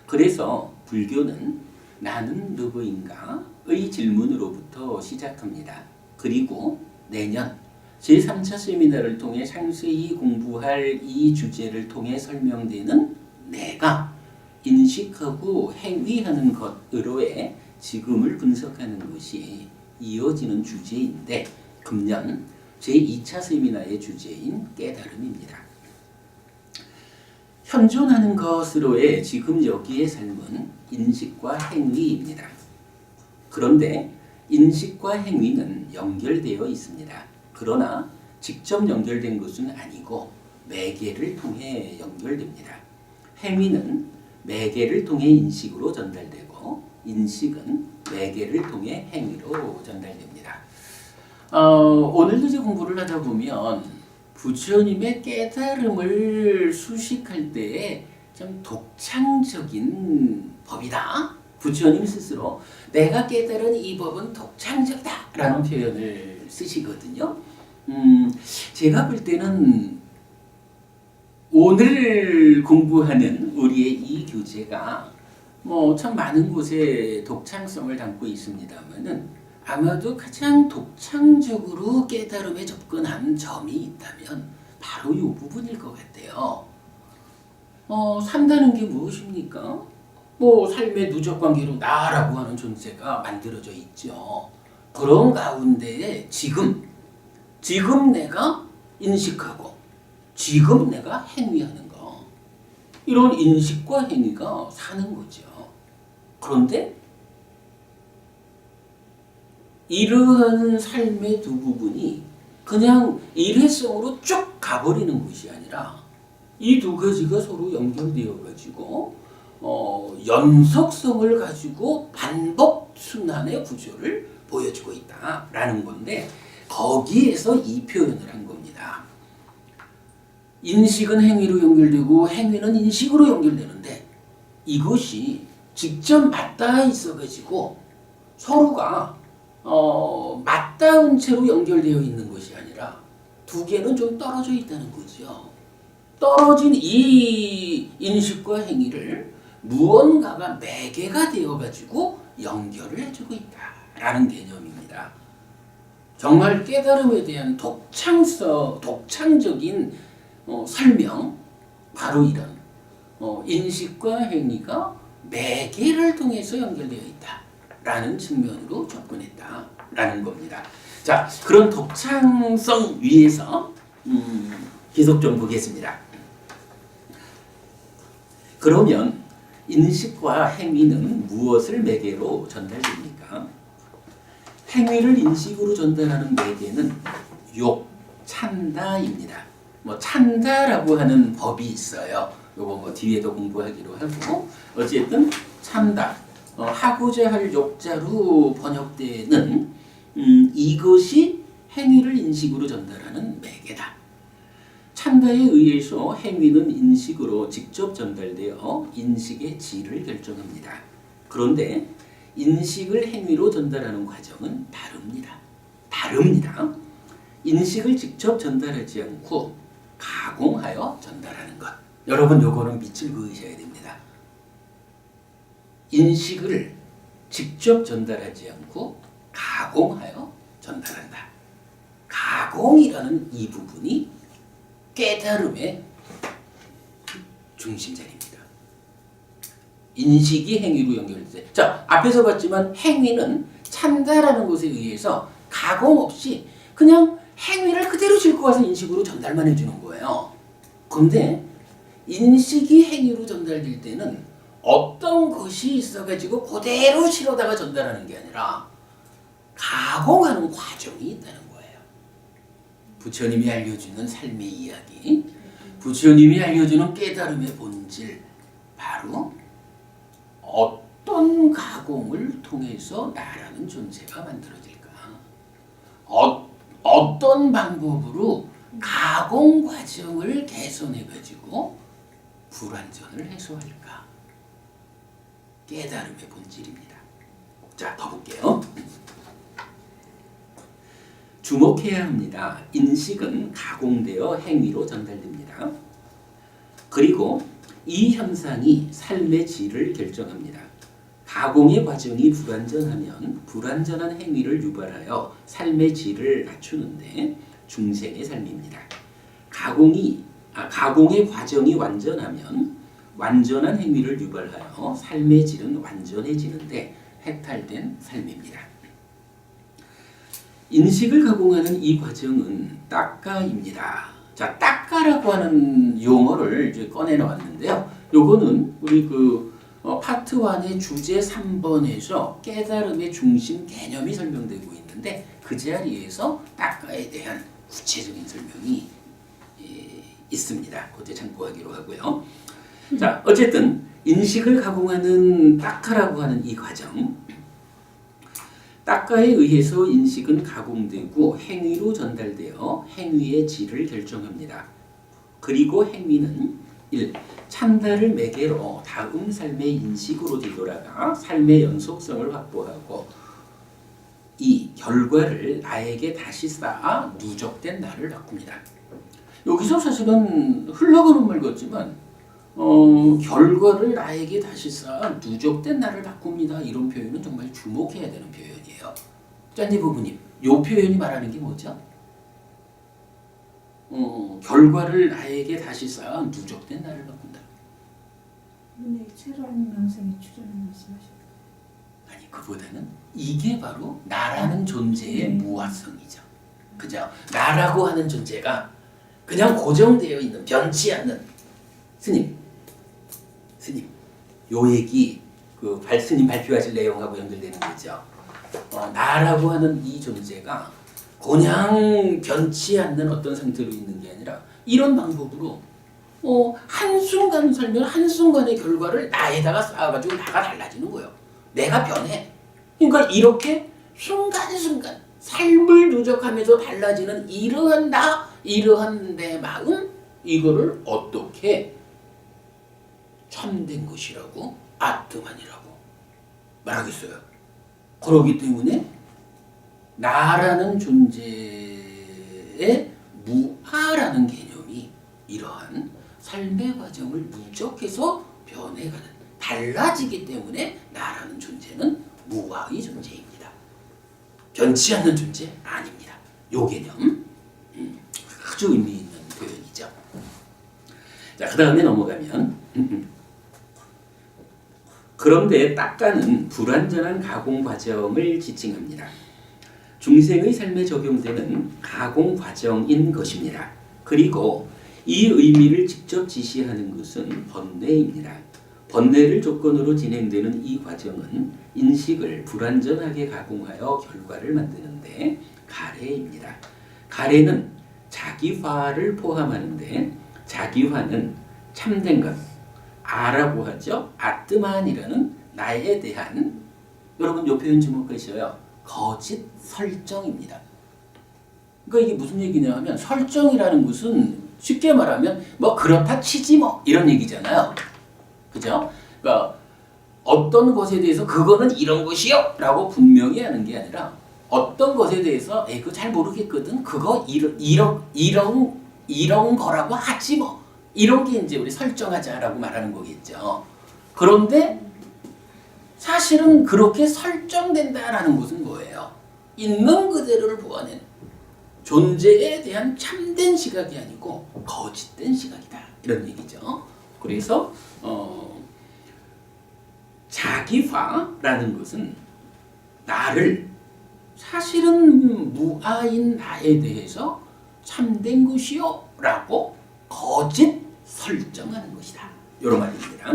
그래서 불교는 나는 누구인가의 질문으로부터 시작합니다. 그리고 내년 제3차 세미나를 통해 상세히 공부할 이 주제를 통해 설명되는 내가 인식하고 행위하는 것으로의 지금을 분석하는 것이 이어지는 주제인데 금년 제2차 세미나의 주제인 깨달음입니다. 현존하는 것으로의 지금 여기의 삶은 인식과 행위입니다. 그런데 인식과 행위는 연결되어 있습니다. 그러나 직접 연결된 것은 아니고 매개를 통해 연결됩니다. 행위는 매개를 통해 인식으로 전달되고 인식은 매개를 통해 행위로 전달됩니다. 오늘도 이제 공부를 하다 보면 부처님의 깨달음을 수식할 때에 좀 독창적인 법이다. 부처님 스스로 내가 깨달은 이 법은 독창적이다 라는 표현을 쓰시거든요. 제가 볼 때는 오늘 공부하는 우리의 이 교재가 참 많은 곳에 독창성을 담고 있습니다만은 아마도 가장 독창적으로 깨달음에 접근한 점이 있다면 바로 이 부분일 것 같아요. 산다는 게 무엇입니까? 삶의 누적 관계로 나라고 하는 존재가 만들어져 있죠. 그런 가운데에 지금 내가 인식하고 지금 내가 행위하는 거, 이런 인식과 행위가 사는 거죠. 그런데 이러한 삶의 두 부분이 그냥 일회성으로 쭉 가버리는 것이 아니라 이 두 가지가 서로 연결되어 가지고 연속성을 가지고 반복 순환의 구조를 보여주고 있다라는 건데 거기에서 이 표현을 한 겁니다. 인식은 행위로 연결되고 행위는 인식으로 연결되는데 이것이 직접 맞닿아 있어가지고 서로가 맞닿은 채로 연결되어 있는 것이 아니라 두 개는 좀 떨어져 있다는 거죠. 떨어진 이 인식과 행위를 무언가가 매개가 되어가지고 연결을 해주고 있다라는 개념입니다. 정말 깨달음에 대한 독창적인 설명, 바로 이런 인식과 행위가 매개를 통해서 연결되어 있다라는 측면으로 접근했다라는 겁니다. 자, 그런 독창성 위에서 계속 좀 보겠습니다. 그러면 인식과 행위는 무엇을 매개로 전달됩니까? 행위를 인식으로 전달하는 매개는 찬다입니다. 찬다라고 하는 법이 있어요. 요거 뒤에도 공부하기로 하고 어쨌든 찬다. 하고자 할 욕자로 번역되는 이것이 행위를 인식으로 전달하는 매개다. 찬다에 의해서 행위는 인식으로 직접 전달되어 인식의 질을 결정합니다. 그런데 인식을 행위로 전달하는 과정은 다릅니다. 인식을 직접 전달하지 않고 가공하여 전달하는 것. 여러분 요거는 밑줄 그으셔야 됩니다. 인식을 직접 전달하지 않고 가공하여 전달한다. 가공이라는 이 부분이 깨달음의 중심자리입니다. 인식이 행위로 연결돼. 자, 앞에서 봤지만 행위는 찬다라는 것에 의해서 가공 없이 그냥 행위를 그대로 싣고 와서 인식으로 전달만 해주는 거예요. 그런데 인식이 행위로 전달될 때는 어떤 것이 있어가지고 그대로 실어다가 전달하는 게 아니라 가공하는 과정이 있다는 거예요. 부처님이 알려주는 삶의 이야기, 부처님이 알려주는 깨달음의 본질, 바로 어떤 가공을 통해서 나라는 존재가 만들어질까? 어떤 방법으로 가공 과정을 개선해가지고 불완전을 해소할까? 깨달음의 본질입니다. 자, 더 볼게요. 주목해야 합니다. 인식은 가공되어 행위로 전달됩니다. 그리고 이 현상이 삶의 질을 결정합니다. 가공의 과정이 불완전하면 불완전한 행위를 유발하여 삶의 질을 낮추는데 중생의 삶입니다. 가공의 과정이 완전하면 완전한 행위를 유발하여 삶의 질은 완전해지는데 해탈된 삶입니다. 인식을 가공하는 이 과정은 따까입니다. 자, 따까라고 하는 용어를 이제 꺼내 나왔는데요. 요거는 우리 파트 1의 주제 3번에서 깨달음의 중심 개념이 설명되고 있는데 그 자리에서 따까에 대한 구체적인 설명이 있습니다. 그때 참고하기로 하고요. 자, 어쨌든 인식을 가공하는 따까라고 하는 이 과정, 따까에 의해서 인식은 가공되고 행위로 전달되어 행위의 질을 결정합니다. 그리고 행위는 1. 찬다를 매개로 다음 삶의 인식으로 뒤돌아가 삶의 연속성을 확보하고 2. 결과를 나에게 다시 쌓아 누적된 나를 바꿉니다. 여기서 사실은 흘러가는 말 같지만 결과를 나에게 다시 쌓아 누적된 나를 바꿉니다. 이런 표현은 정말 주목해야 되는 표현이에요. 짠디 부부님, 이 표현이 말하는 게 뭐죠? 결과를 나에게 다시 쌓아 누적된 나를 바꾼다. 이번에 새로운 명성이 출연을 말씀하셨죠. 아니, 그보다는 이게 바로 나라는 존재의 무화성이죠. 그죠? 나라고 하는 존재가 그냥 고정되어 있는, 변치 않는 스님, 요 얘기 스님 발표하실 내용하고 연결되는 거죠. 나라고 하는 이 존재가 그냥 변치 않는 어떤 상태로 있는 게 아니라 이런 방법으로 한순간 살면 한순간의 결과를 나에다가 쌓아가지고 나가 달라지는 거예요. 내가 변해. 그러니까 이렇게 순간순간 삶을 누적하면서 달라지는 이러한 나, 이러한 내 마음, 이거를 어떻게 참된 것이라고, 아트만이라고 말하겠어요. 그렇기 때문에 나라는 존재의 무아라는 개념이 이러한 삶의 과정을 누적해서 변해가는, 달라지기 때문에 나라는 존재는 무아의 존재입니다. 변치 않는 존재 아닙니다. 요 개념 아주 의미 있는 표현이죠. 자, 그 다음에 넘어가면 그런데 따까는 불완전한 가공 과정을 지칭합니다. 중생의 삶에 적용되는 가공 과정인 것입니다. 그리고 이 의미를 직접 지시하는 것은 번뇌입니다. 번뇌를 조건으로 진행되는 이 과정은 인식을 불완전하게 가공하여 결과를 만드는데 가래입니다. 가래는 자기화를 포함하는데 자기화는 참된 것, 아라고 하죠. 아트만이라는 나에 대한, 여러분 요 표현 주목하셔요. 거짓 설정입니다. 그러니까 이게 무슨 얘기냐 하면 설정이라는 것은 쉽게 말하면 뭐 그렇다 치지 뭐 이런 얘기잖아요. 그죠? 그러니까 어떤 것에 대해서 그거는 이런 것이요 라고 분명히 하는 게 아니라 어떤 것에 대해서 그거 잘 모르겠거든. 그거 이런 거라고 하지 뭐. 이런 게 이제 우리 설정하자라고 말하는 거겠죠. 그런데 사실은 그렇게 설정된다라는 것은 뭐예요? 있는 그대로를 보아내는 존재에 대한 참된 시각이 아니고 거짓된 시각이다. 이런 얘기죠. 그래서 자기화라는 것은 나를 사실은 무아인 나에 대해서 참된 것이요 라고 거짓 설정하는 것이다. 이런 말입니다.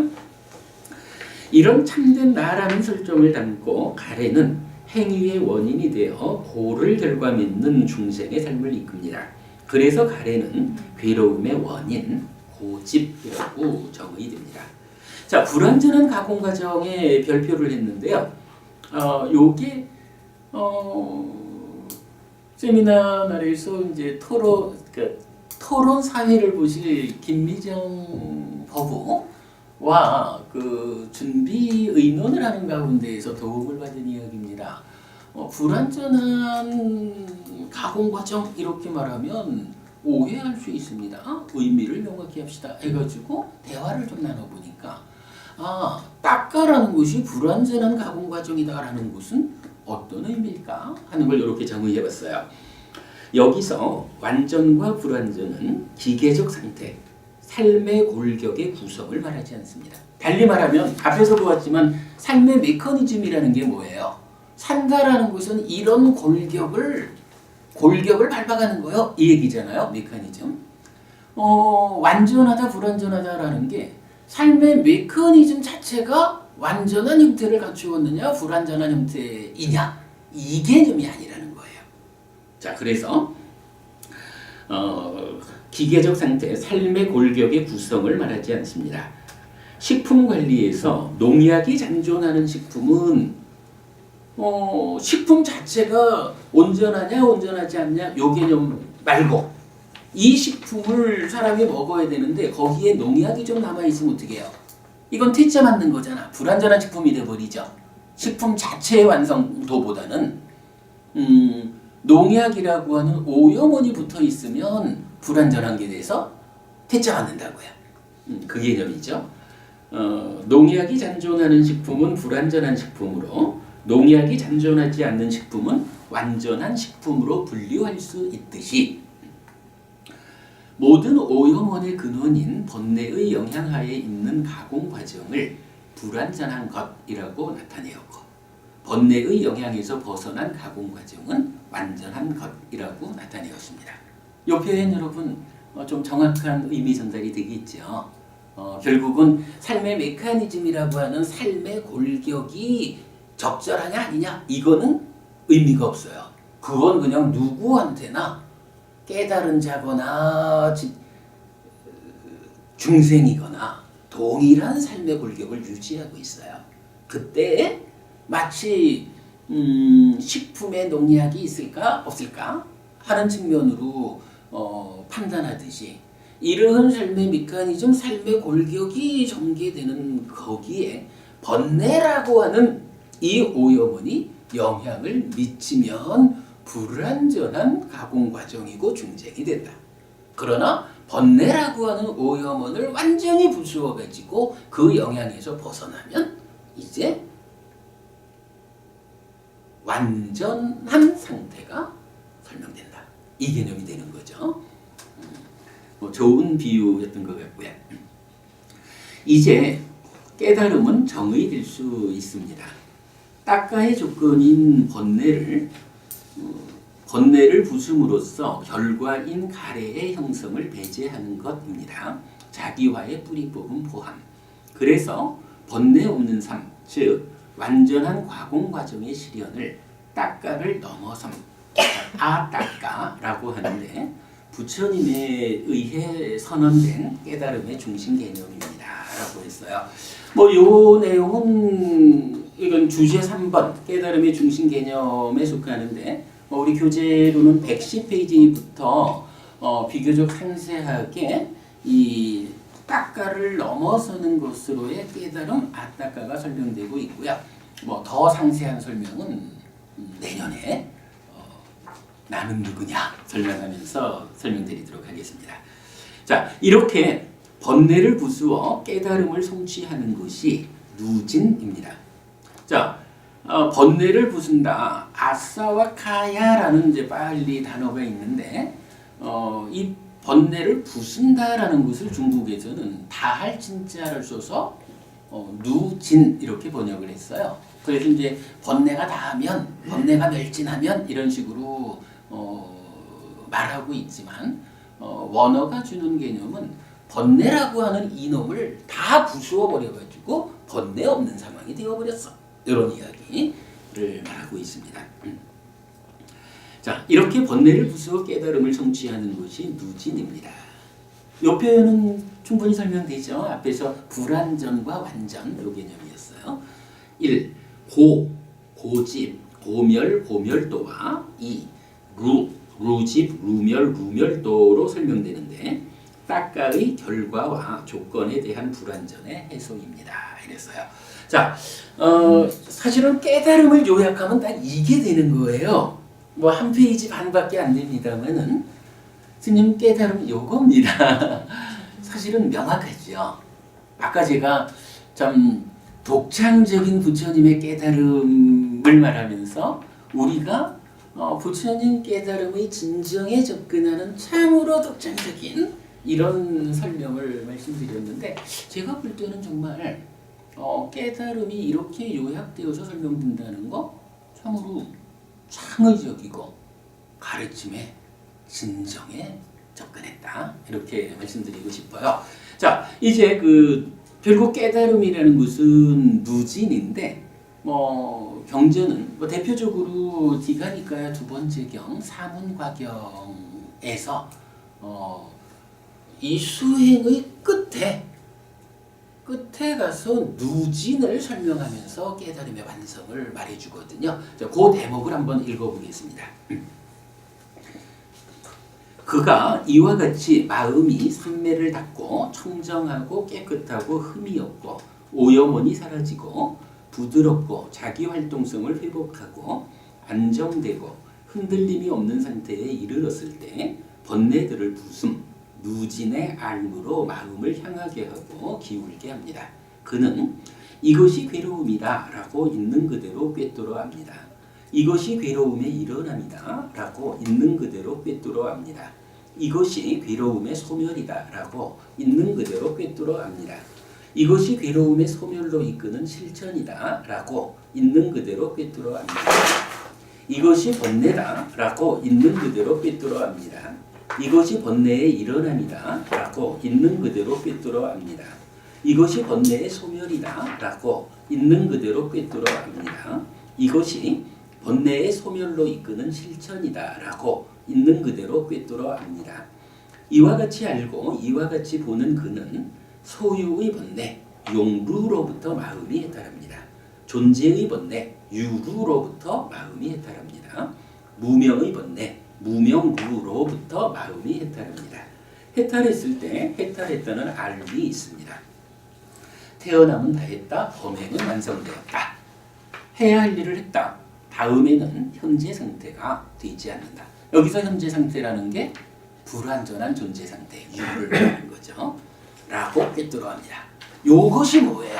이런 참된 나라는 설정을 담고 가래는 행위의 원인이 되어 고를 결과맺는 중생의 삶을 이끕니다. 그래서 가래는 괴로움의 원인, 고집이라고 정의 됩니다. 자, 불완전한 가공 과정에 별표를 했는데요. 요게 세미나 날에서 이제 토론 사회를 보실 김미정 법우와 그 준비 의논을 하는 가운데에서 도움을 받은 이야기입니다. 불완전한 가공 과정 이렇게 말하면 오해할 수 있습니다. 의미를 명확히 합시다 해가지고 대화를 좀 나눠보니까 닦아라는 것이 불완전한 가공 과정이다라는 것은 어떤 의미일까 하는 걸 이렇게 정의해봤어요. 여기서 완전과 불완전은 기계적 상태, 삶의 골격의 구성을 말하지 않습니다. 달리 말하면 앞에서 보았지만 삶의 메커니즘이라는 게 뭐예요? 산다라는 것은 이런 골격을 밟아가는 거요. 이 얘기잖아요. 메커니즘. 완전하다 불완전하다라는 게 삶의 메커니즘 자체가 완전한 형태를 갖추었느냐 불완전한 형태이냐 이 개념이 아니라는 거예요. 자, 그래서 기계적 상태, 삶의 골격의 구성을 말하지 않습니다. 식품 관리에서 농약이 잔존하는 식품은 식품 자체가 온전하냐 온전하지 않냐 요 개념 말고 이 식품을 사람이 먹어야 되는데 거기에 농약이 좀 남아있으면 어떻게 해요? 이건 퇴짜 맞는 거잖아. 불완전한 식품이 돼버리죠. 식품 자체의 완성도보다는 농약이라고 하는 오염원이 붙어 있으면 불완전한 게 돼서 퇴짜 맞는다고요. 그 개념이죠. 농약이 잔존하는 식품은 불완전한 식품으로 농약이 잔존하지 않는 식품은 완전한 식품으로 분류할 수 있듯이 모든 오염원의 근원인 번뇌의 영향하에 있는 가공 과정을 불완전한 것이라고 나타내었고 번뇌의 영향에서 벗어난 가공 과정은 완전한 것이라고 나타내었습니다. 이 표현 여러분 좀 정확한 의미 전달이 되겠죠. 결국은 삶의 메커니즘이라고 하는 삶의 골격이 적절하냐 아니냐 이거는 의미가 없어요. 그건 그냥 누구한테나 깨달은 자거나 중생이거나 동일한 삶의 골격을 유지하고 있어요. 그때 마치 식품에 농약이 있을까 없을까 하는 측면으로 판단하듯이 이러한 삶의 메커니즘, 삶의 골격이 전개되는 거기에 번뇌라고 하는 이 오염원이 영향을 미치면 불완전한 가공 과정이고 중생이 된다. 그러나 번뇌라고 하는 오염원을 완전히 부수어 가지고 그 영향에서 벗어나면 이제 완전한 상태가 설명된다. 이 개념이 되는 거죠. 좋은 비유였던 것 같고요. 이제 깨달음은 정의될 수 있습니다. 닦아의 조건인 번뇌를 부숨으로써 결과인 가래의 형성을 배제하는 것입니다. 자기화의 뿌리법은 포함. 그래서 번뇌 없는 삶, 즉 완전한 가공 과정의 실현을 닦아를 넘어섬 아닦아라고 하는데 부처님에 의해 선언된 깨달음의 중심 개념입니다라고 했어요. 요 내용은 이건 주제 3번 깨달음의 중심 개념에 속하는데 우리 교재로는 110페이지부터 비교적 상세하게 이 따까를 넘어서는 것으로의 깨달음 아따까가 설명되고 있고요. 더 상세한 설명은 내년에 나는 누구냐 설명하면서 설명드리도록 하겠습니다. 자, 이렇게 번뇌를 부수어 깨달음을 성취하는 것이 누진입니다. 자, 번뇌를 부순다. 아싸와 카야라는 이제 빨리 단어가 있는데 이 번뇌를 부순다라는 것을 중국에서는 다할 진자를 써서 누진 이렇게 번역을 했어요. 그래서 이제 번뇌가 다하면, 번뇌가 멸진하면 이런 식으로 말하고 있지만 원어가 주는 개념은 번뇌라고 하는 이놈을 다 부수어 버려가지고 번뇌 없는 상황이 되어버렸어. 이런 이야기를 말하고 있습니다. 자, 이렇게 번뇌를 부수어 깨달음을 성취하는 것이 누진입니다. 이 표현은 충분히 설명되죠. 앞에서 불완전과 완전 이 개념이었어요. 1. 고집, 고멸, 고멸도와 2. 루집, 루멸, 루멸도로 설명되는데 따까의 결과와 조건에 대한 불완전의 해소입니다. 이랬어요. 자, 사실은 깨달음을 요약하면 딱 이게 되는 거예요. 한 페이지 반밖에 안 됩니다만은 스님 깨달음 요겁니다. 사실은 명확하죠. 아까 제가 참 독창적인 부처님의 깨달음을 말하면서 우리가 부처님 깨달음의 진정에 접근하는 참으로 독창적인 이런 설명을 말씀드렸는데 제가 볼 때는 정말 깨달음이 이렇게 요약되어서 설명된다는 거 참으로 창의적이고 가르침에 진정에 접근했다 이렇게 말씀드리고 싶어요. 자, 이제 결국 깨달음이라는 것은 누진인데 경전은 대표적으로 디가니까야 두 번째 경 사문과경에서 이 수행의 끝에 가서 누진을 설명하면서 깨달음의 완성을 말해주거든요. 자, 그 대목을 한번 읽어보겠습니다. 그가 이와 같이 마음이 삼매를 닫고 청정하고 깨끗하고 흠이 없고 오염원이 사라지고 부드럽고 자기 활동성을 회복하고 안정되고 흔들림이 없는 상태에 이르렀을 때 번뇌들을 부숨, 누진의 알무로 마음을 향하게 하고 기울게 합니다. 그는 이것이 괴로움이다 라고 있는 그대로 꿰뚫어 압니다. 이것이 괴로움의 일어남이다 라고 있는 그대로 꿰뚫어 압니다. 이것이 괴로움의 소멸이다 라고 있는 그대로 꿰뚫어 압니다. 이것이 괴로움의 소멸로 이끄는 실천이다 라고 있는 그대로 꿰뚫어 압니다. 이것이 번뇌다 라고 있는 그대로 꿰뚫어 압니다. 이것이 번뇌의 일어남이다 라고 있는 그대로 꿰뚫어 압니다. 이것이 번뇌의 소멸이다 라고 있는 그대로 꿰뚫어 압니다. 이것이 번뇌의 소멸로 이끄는 실천이다 라고 있는 그대로 꿰뚫어 압니다. 이와 같이 알고 이와 같이 보는 그는 소유의 번뇌, 용루로부터 마음이 해탈합니다. 존재의 번뇌, 유루로부터 마음이 해탈합니다. 무명의 번뇌, 무명루로부터 마음이 해탈합니다. 해탈했을 때 해탈했다는 알미 있습니다. 태어남은 다했다, 범행은 완성되었다. 해야 할 일을 했다. 다음에는 현재 상태가 되지 않는다. 여기서 현재 상태라는 게 불완전한 존재 상태, 유를 말하는 거죠. 라고 꿰뚫어 합니다. 요것이 뭐예요?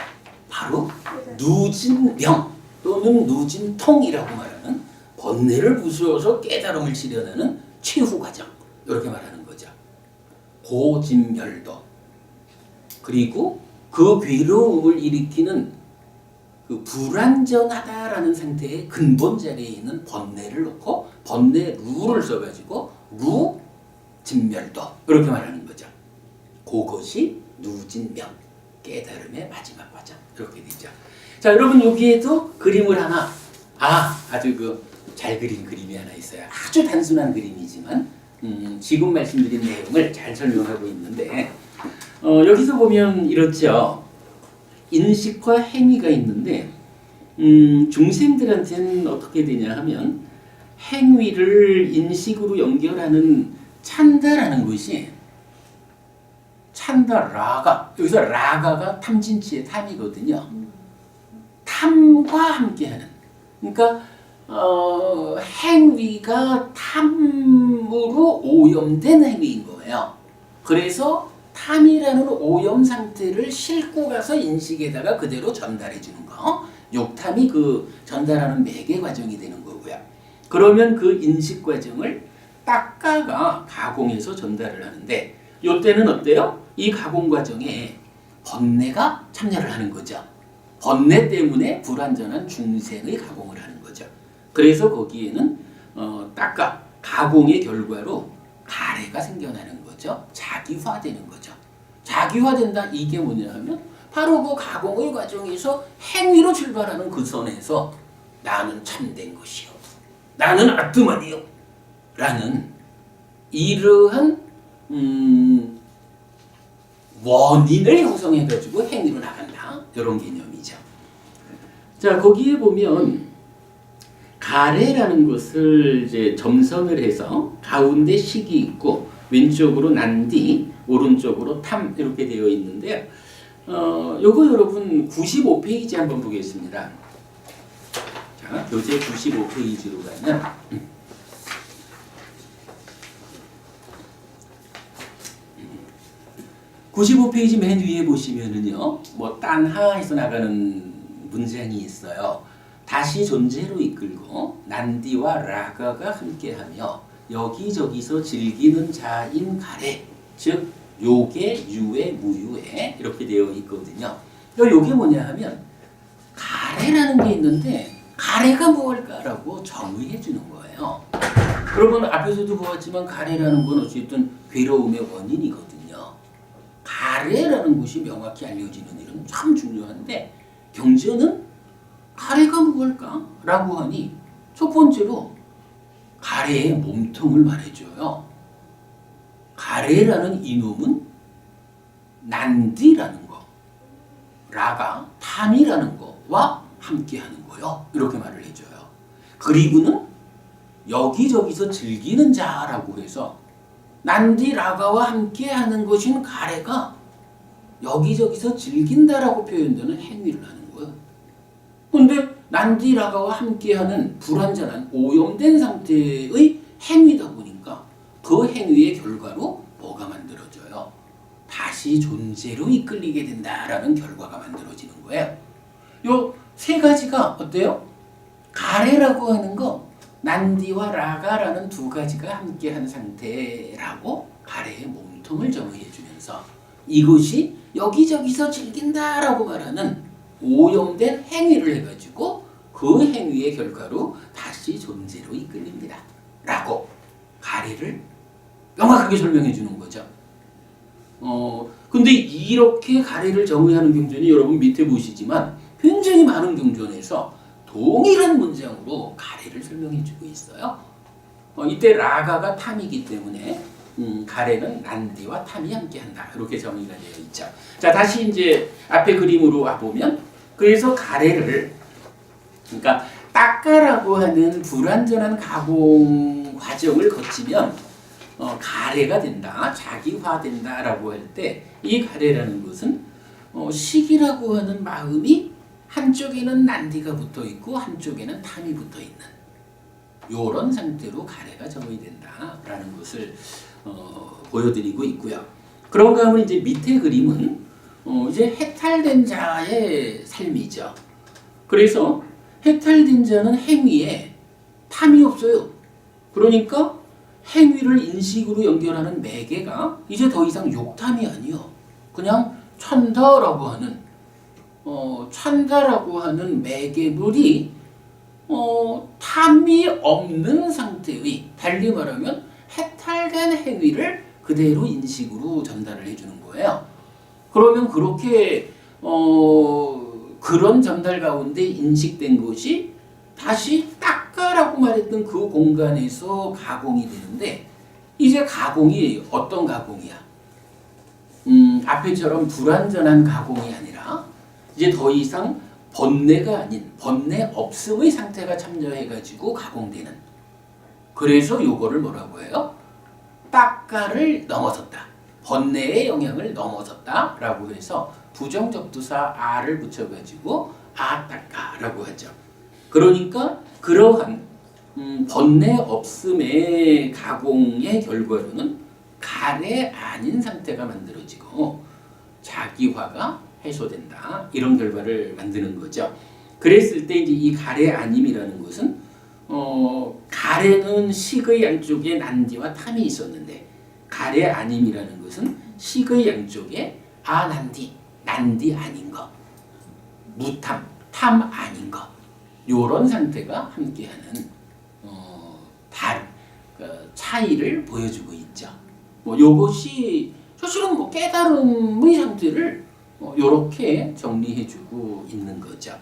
바로 누진명 또는 누진통이라고 말하는 번뇌를 부수어서 깨달음을 실현하는 최후 과정 이렇게 말하는 거죠. 고진멸도 그리고 그 괴로움을 일으키는 그 불완전하다라는 상태의 근본 자리에 있는 번뇌를 놓고 번뇌 루를 써가지고 루 진멸도 이렇게 말하는 거죠. 그것이 누진명 깨달음의 마지막 과정 이렇게 되죠. 자, 여러분 여기에도 그림을 하나 아주 잘 그린 그림이 하나 있어요. 아주 단순한 그림이지만 지금 말씀드린 내용을 잘 설명하고 있는데 여기서 보면 이렇죠. 인식과 행위가 있는데 중생들한테는 어떻게 되냐 하면 행위를 인식으로 연결하는 찬다라는 것이 찬다 라가 여기서 라가가 탐진치의 탐이거든요. 탐과 함께하는 그러니까 행위가 탐으로 오염된 행위인 거예요. 그래서 탐이라는 오염 상태를 싣고 가서 인식에다가 그대로 전달해 주는 거. 욕탐이 그 전달하는 매개 과정이 되는 거고요. 그러면 그 인식 과정을 닦아가 가공해서 전달을 하는데 이때는 어때요? 이 가공 과정에 번뇌가 참여를 하는 거죠. 번뇌 때문에 불완전한 중생의 가공을 하는 거죠. 그래서 거기에는 닦아 가공의 결과로 가래가 생겨나는 거죠. 자기화되는 거죠. 자기화된다 이게 뭐냐 하면 바로 그 가공의 과정에서 행위로 출발하는 그 선에서 나는 참된 것이요. 나는 아트만이요. 라는 이러한 원인을 형성해가지고 행위로 나간다. 이런 개념이죠. 자, 거기에 보면 가래라는 것을 이제 점선을 해서 가운데 식이 있고 왼쪽으로 난디, 오른쪽으로 탐 이렇게 되어 있는데요. 요거 여러분 95페이지 한번 보겠습니다. 자, 교재 95페이지로 가면 95페이지 맨 위에 보시면은요, 뭐 딴하에서 나가는 문장이 있어요. 다시 존재로 이끌고 난디와 라가가 함께하며 여기저기서 즐기는 자인 가래, 즉 요게 유에 무유에 이렇게 되어 있거든요. 요게 뭐냐 하면 가래라는 게 있는데 가래가 무엇일까라고 정의해 주는 거예요. 여러분 앞에서도 보았지만 가래라는 건 어쨌든 괴로움의 원인이거든요. 가래라는 것이 명확히 알려지는 일은 참 중요한데 경전은 가래가 무엇일까? 라고 하니 첫 번째로 가래의 몸통을 말해줘요. 가래라는 이놈은 난디라는 거, 라가 탐이라는 거와 함께하는 거요. 이렇게 말을 해줘요. 그리고는 여기저기서 즐기는 자라고 해서 난디 라가와 함께하는 것인 가래가 여기저기서 즐긴다라고 표현되는 행위를 하는 거예요. 근데 난디 라가와 함께하는 불완전한 오염된 상태의 행위다 보니까 그 행위의 결과로 뭐가 만들어져요? 다시 존재로 이끌리게 된다라는 결과가 만들어지는 거예요. 요 세 가지가 어때요? 가래라고 하는 거 난디와 라가라는 두 가지가 함께한 상태라고 가래의 몸통을 정의해 주면서 이것이 여기저기서 즐긴다라고 말하는 오염된 행위를 해가지고 그 행위의 결과로 다시 존재로 이끌립니다. 라고 가래를 명확하게 설명해 주는 거죠. 근데 이렇게 가래를 정의하는 경전이 여러분 밑에 보시지만 굉장히 많은 경전에서 동일한 문장으로 가래를 설명해 주고 있어요. 이때 라가가 탐이기 때문에 가래는 난디와 탐이 함께한다. 이렇게 정의가 되어 있죠. 자, 다시 이제 앞에 그림으로 와보면 그래서 가래를 그러니까 닦아라고 하는 불완전한 가공 과정을 거치면 가래가 된다, 자기화된다라고 할 때 이 가래라는 것은 식이라고 하는 마음이 한쪽에는 난디가 붙어 있고 한쪽에는 탐이 붙어 있는 이런 상태로 가래가 정의된다라는 것을 보여드리고 있고요. 그런가 하면 이제 밑에 그림은 이제 해탈된 자의 삶이죠. 그래서 해탈된 자는 행위에 탐이 없어요. 그러니까 행위를 인식으로 연결하는 매개가 이제 더 이상 욕탐이 아니요. 그냥 찬다라고 하는 매개물이 탐이 없는 상태의 달리 말하면 해탈된 행위를 그대로 인식으로 전달을 해주는 거예요. 그러면 그렇게 그런 전달 가운데 인식된 것이 다시 닦아라고 말했던 그 공간에서 가공이 되는데 이제 가공이 어떤 가공이야? 앞에처럼 불완전한 가공이 아니라 이제 더 이상 번뇌가 아닌 번뇌 없음의 상태가 참여해가지고 가공되는 그래서 요거를 뭐라고 해요? 따까를 넘어섰다. 번뇌의 영향을 넘어섰다라고 해서 부정적 두사 아를 붙여가지고 아따까라고 하죠. 그러니까 그러한 번뇌 없음의 가공의 결과로는 가래 아닌 상태가 만들어지고 자기화가 해소된다. 이런 결과를 만드는 거죠. 그랬을 때 이제 이 가래 아님이라는 것은 가래는 식의 양쪽에 난디와 탐이 있었는데 가래 아님이라는 것은 식의 양쪽에 난디 아닌 것, 무탐, 탐 아닌 것, 요런 상태가 함께하는 차이를 보여주고 있죠. 요것이 사실은 깨달음의 상태를 요렇게 정리해주고 있는 거죠.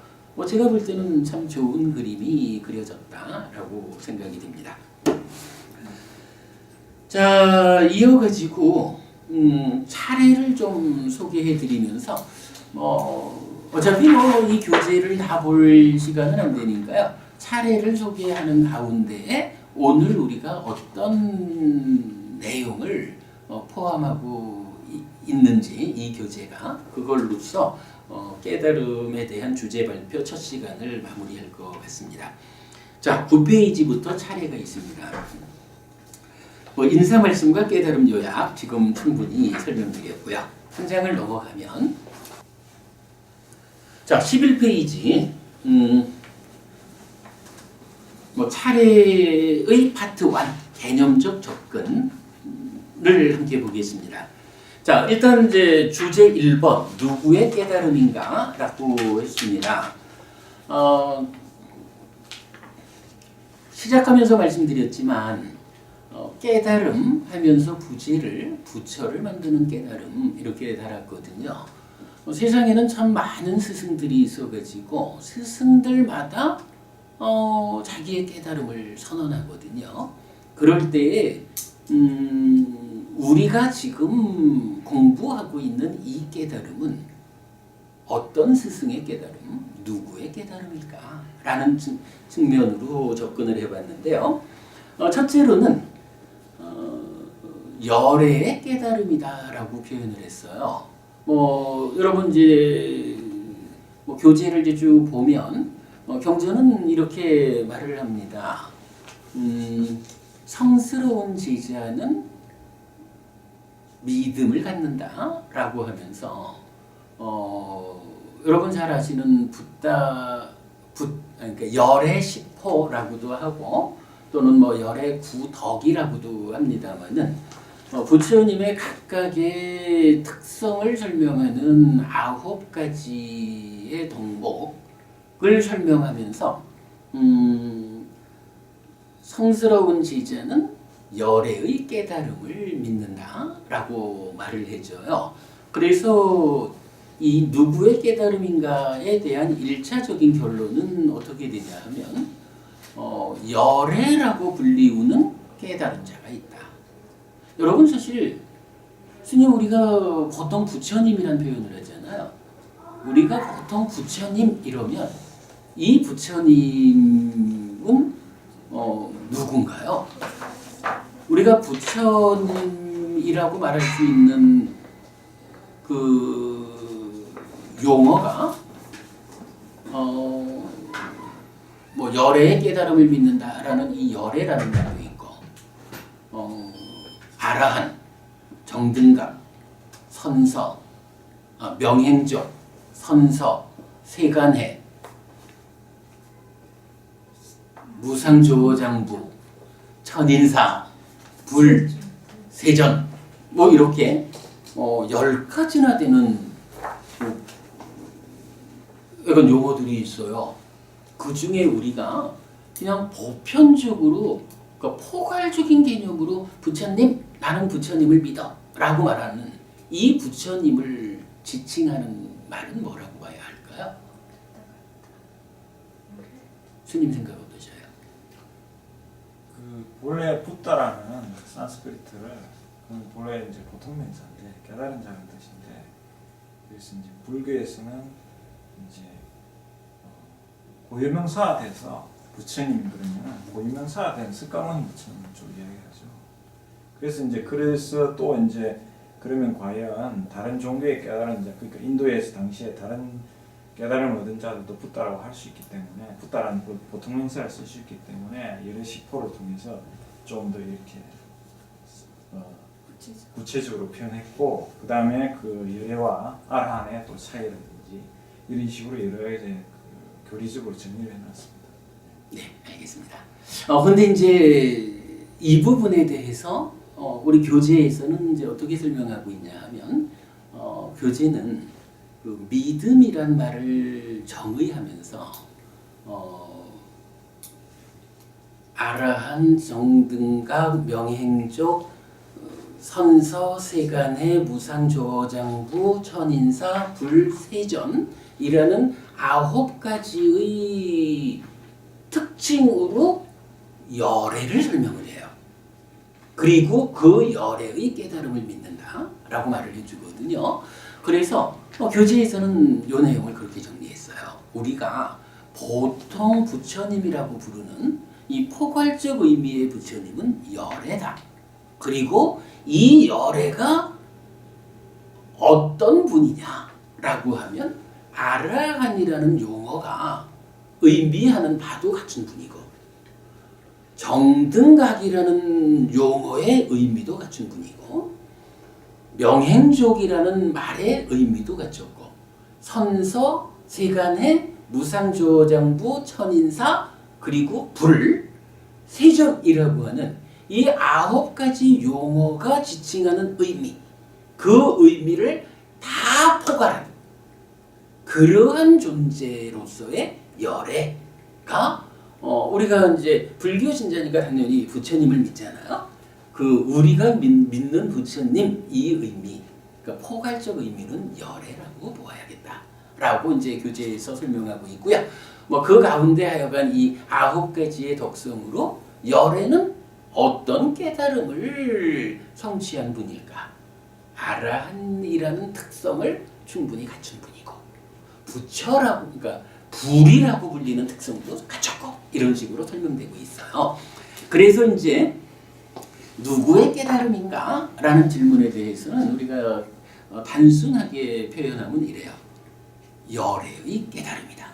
제가 볼 때는 참 좋은 그림이 그려졌다라고 생각이 됩니다. 자, 이어가지고 차례를 좀 소개해드리면서 어차피 이 교재를 다 볼 시간은 안 되니까요. 차례를 소개하는 가운데에 오늘 우리가 어떤 내용을 포함하고 있는지 이 교재가 그걸로써 깨달음에 대한 주제 발표 첫 시간을 마무리할 것 같습니다. 자, 9페이지부터 차례가 있습니다. 인사 말씀과 깨달음 요약 지금 충분히 설명드렸고요. 한 장을 넘어가면 자, 11페이지 차례의 파트 1 개념적 접근을 함께 보겠습니다. 자, 일단 이제 주제 1번 누구의 깨달음인가? 라고 했습니다. 시작하면서 말씀드렸지만 깨달음 하면서 부처를 만드는 깨달음 이렇게 달았거든요. 세상에는 참 많은 스승들이 있어가지고 스승들마다 자기의 깨달음을 선언하거든요. 그럴 때에 우리가 지금 공부하고 있는 이 깨달음은 어떤 스승의 깨달음, 누구의 깨달음일까? 라는 측면으로 접근을 해봤는데요. 첫째로는 열애의 깨달음이다라고 표현을 했어요. 여러분 이제 교재를 이제 쭉 보면 경전은 이렇게 말을 합니다. 성스러운 제자는 믿음을 갖는다라고 하면서 여러분 잘 아시는 그러니까 열의 십호라고도 하고 또는 열의 구덕이라고도 합니다만은 부처님의 각각의 특성을 설명하는 9가지의 덕목을 설명하면서 성스러운 제자는 열애의 깨달음을 믿는다라고 말을 해줘요. 그래서 이 누구의 깨달음인가에 대한 1차적인 결론은 어떻게 되냐 하면 열애라고 불리우는 깨달은 자가 있다. 여러분 사실 스님 우리가 보통 부처님이란 표현을 하잖아요. 우리가 보통 부처님 이러면 이 부처님은 누군가요? 우리가 부처님이라고 말할 수 있는 그 용어가 열애의 깨달음을 믿는다라는 이 열애라는 말도 있고 아라한, 정등각, 선서, 명행조, 선서, 세간해, 무상조장부, 천인사, 불, 세전 이렇게 10가지나 되는 이런 용어들이 있어요. 그 중에 우리가 그냥 보편적으로 그러니까 포괄적인 개념으로 부처님, 나는 부처님을 믿어 라고 말하는 이 부처님을 지칭하는 말은 뭐라고 봐야 할까요? 스님 생각 어떠세요? 본래 붓다라는 산스크리트를 본래 이제 보통 명사인데 깨달은 자는 뜻인데 그래서 이제 불교에서는 이제 고유명사화돼서 부처님이 그러면 고유명사된 석가모니 부처님을 좀 이야기하죠. 그래서 또 이제 그러면 과연 다른 종교의 깨달은 자, 그러니까 인도에서 당시에 다른 깨달음을 얻은 자들도 붓다라고 할 수 있기 때문에 붓다라는 보통 명사를 쓸 수 있기 때문에 여러 시포를 통해서 좀 더 이렇게 구체적으로 표현했고 그 다음에 그 열애와 아라한의 또 차이라든지 이런 식으로 여러 가지 그 교리적으로 정리를 해놨습니다. 네, 알겠습니다. 근데 이제 이 부분에 대해서 우리 교재에서는 이제 어떻게 설명하고 있냐 하면 교재는 그 믿음이란 말을 정의하면서 아라한 정등각 명행족 선서 세간해 무상조장부 천인사 불세전이라는 9가지의 특징으로 열애를 설명을 해요. 그리고 그 열애의 깨달음을 믿는다라고 말을 해주거든요. 그래서 교재에서는 이 내용을 그렇게 정리했어요. 우리가 보통 부처님이라고 부르는 이 포괄적 의미의 부처님은 열애다. 그리고 이 열애가 어떤 분이냐라고 하면 아라한이라는 용어가 의미하는 바도 같은 분이고 정등각이라는 용어의 의미도 갖춘 분이고 명행족이라는 말의 의미도 갖췄고 선서, 세간해, 무상조장부, 천인사 그리고 불, 세전이라고 하는 이 9가지 용어가 지칭하는 의미 그 의미를 다 포괄한 그러한 존재로서의 열애가 우리가 이제 불교 신자니까 당연히 부처님을 믿잖아요. 그 우리가 믿는 부처님 이 의미, 그러니까 포괄적 의미는 열애라고 보아야겠다라고 이제 교재에서 설명하고 있고요. 그 가운데 하여간 이 9가지의 덕성으로 열애는 어떤 깨달음을 성취한 분일까? 아라한이라는 특성을 충분히 갖춘 분이고 부처라고 그러니까 불이라고 불리는 특성도 갖췄고 이런 식으로 설명되고 있어요. 그래서 이제 누구의 깨달음인가? 라는 질문에 대해서는 우리가 단순하게 표현하면 이래요. 열애의 깨달음이다.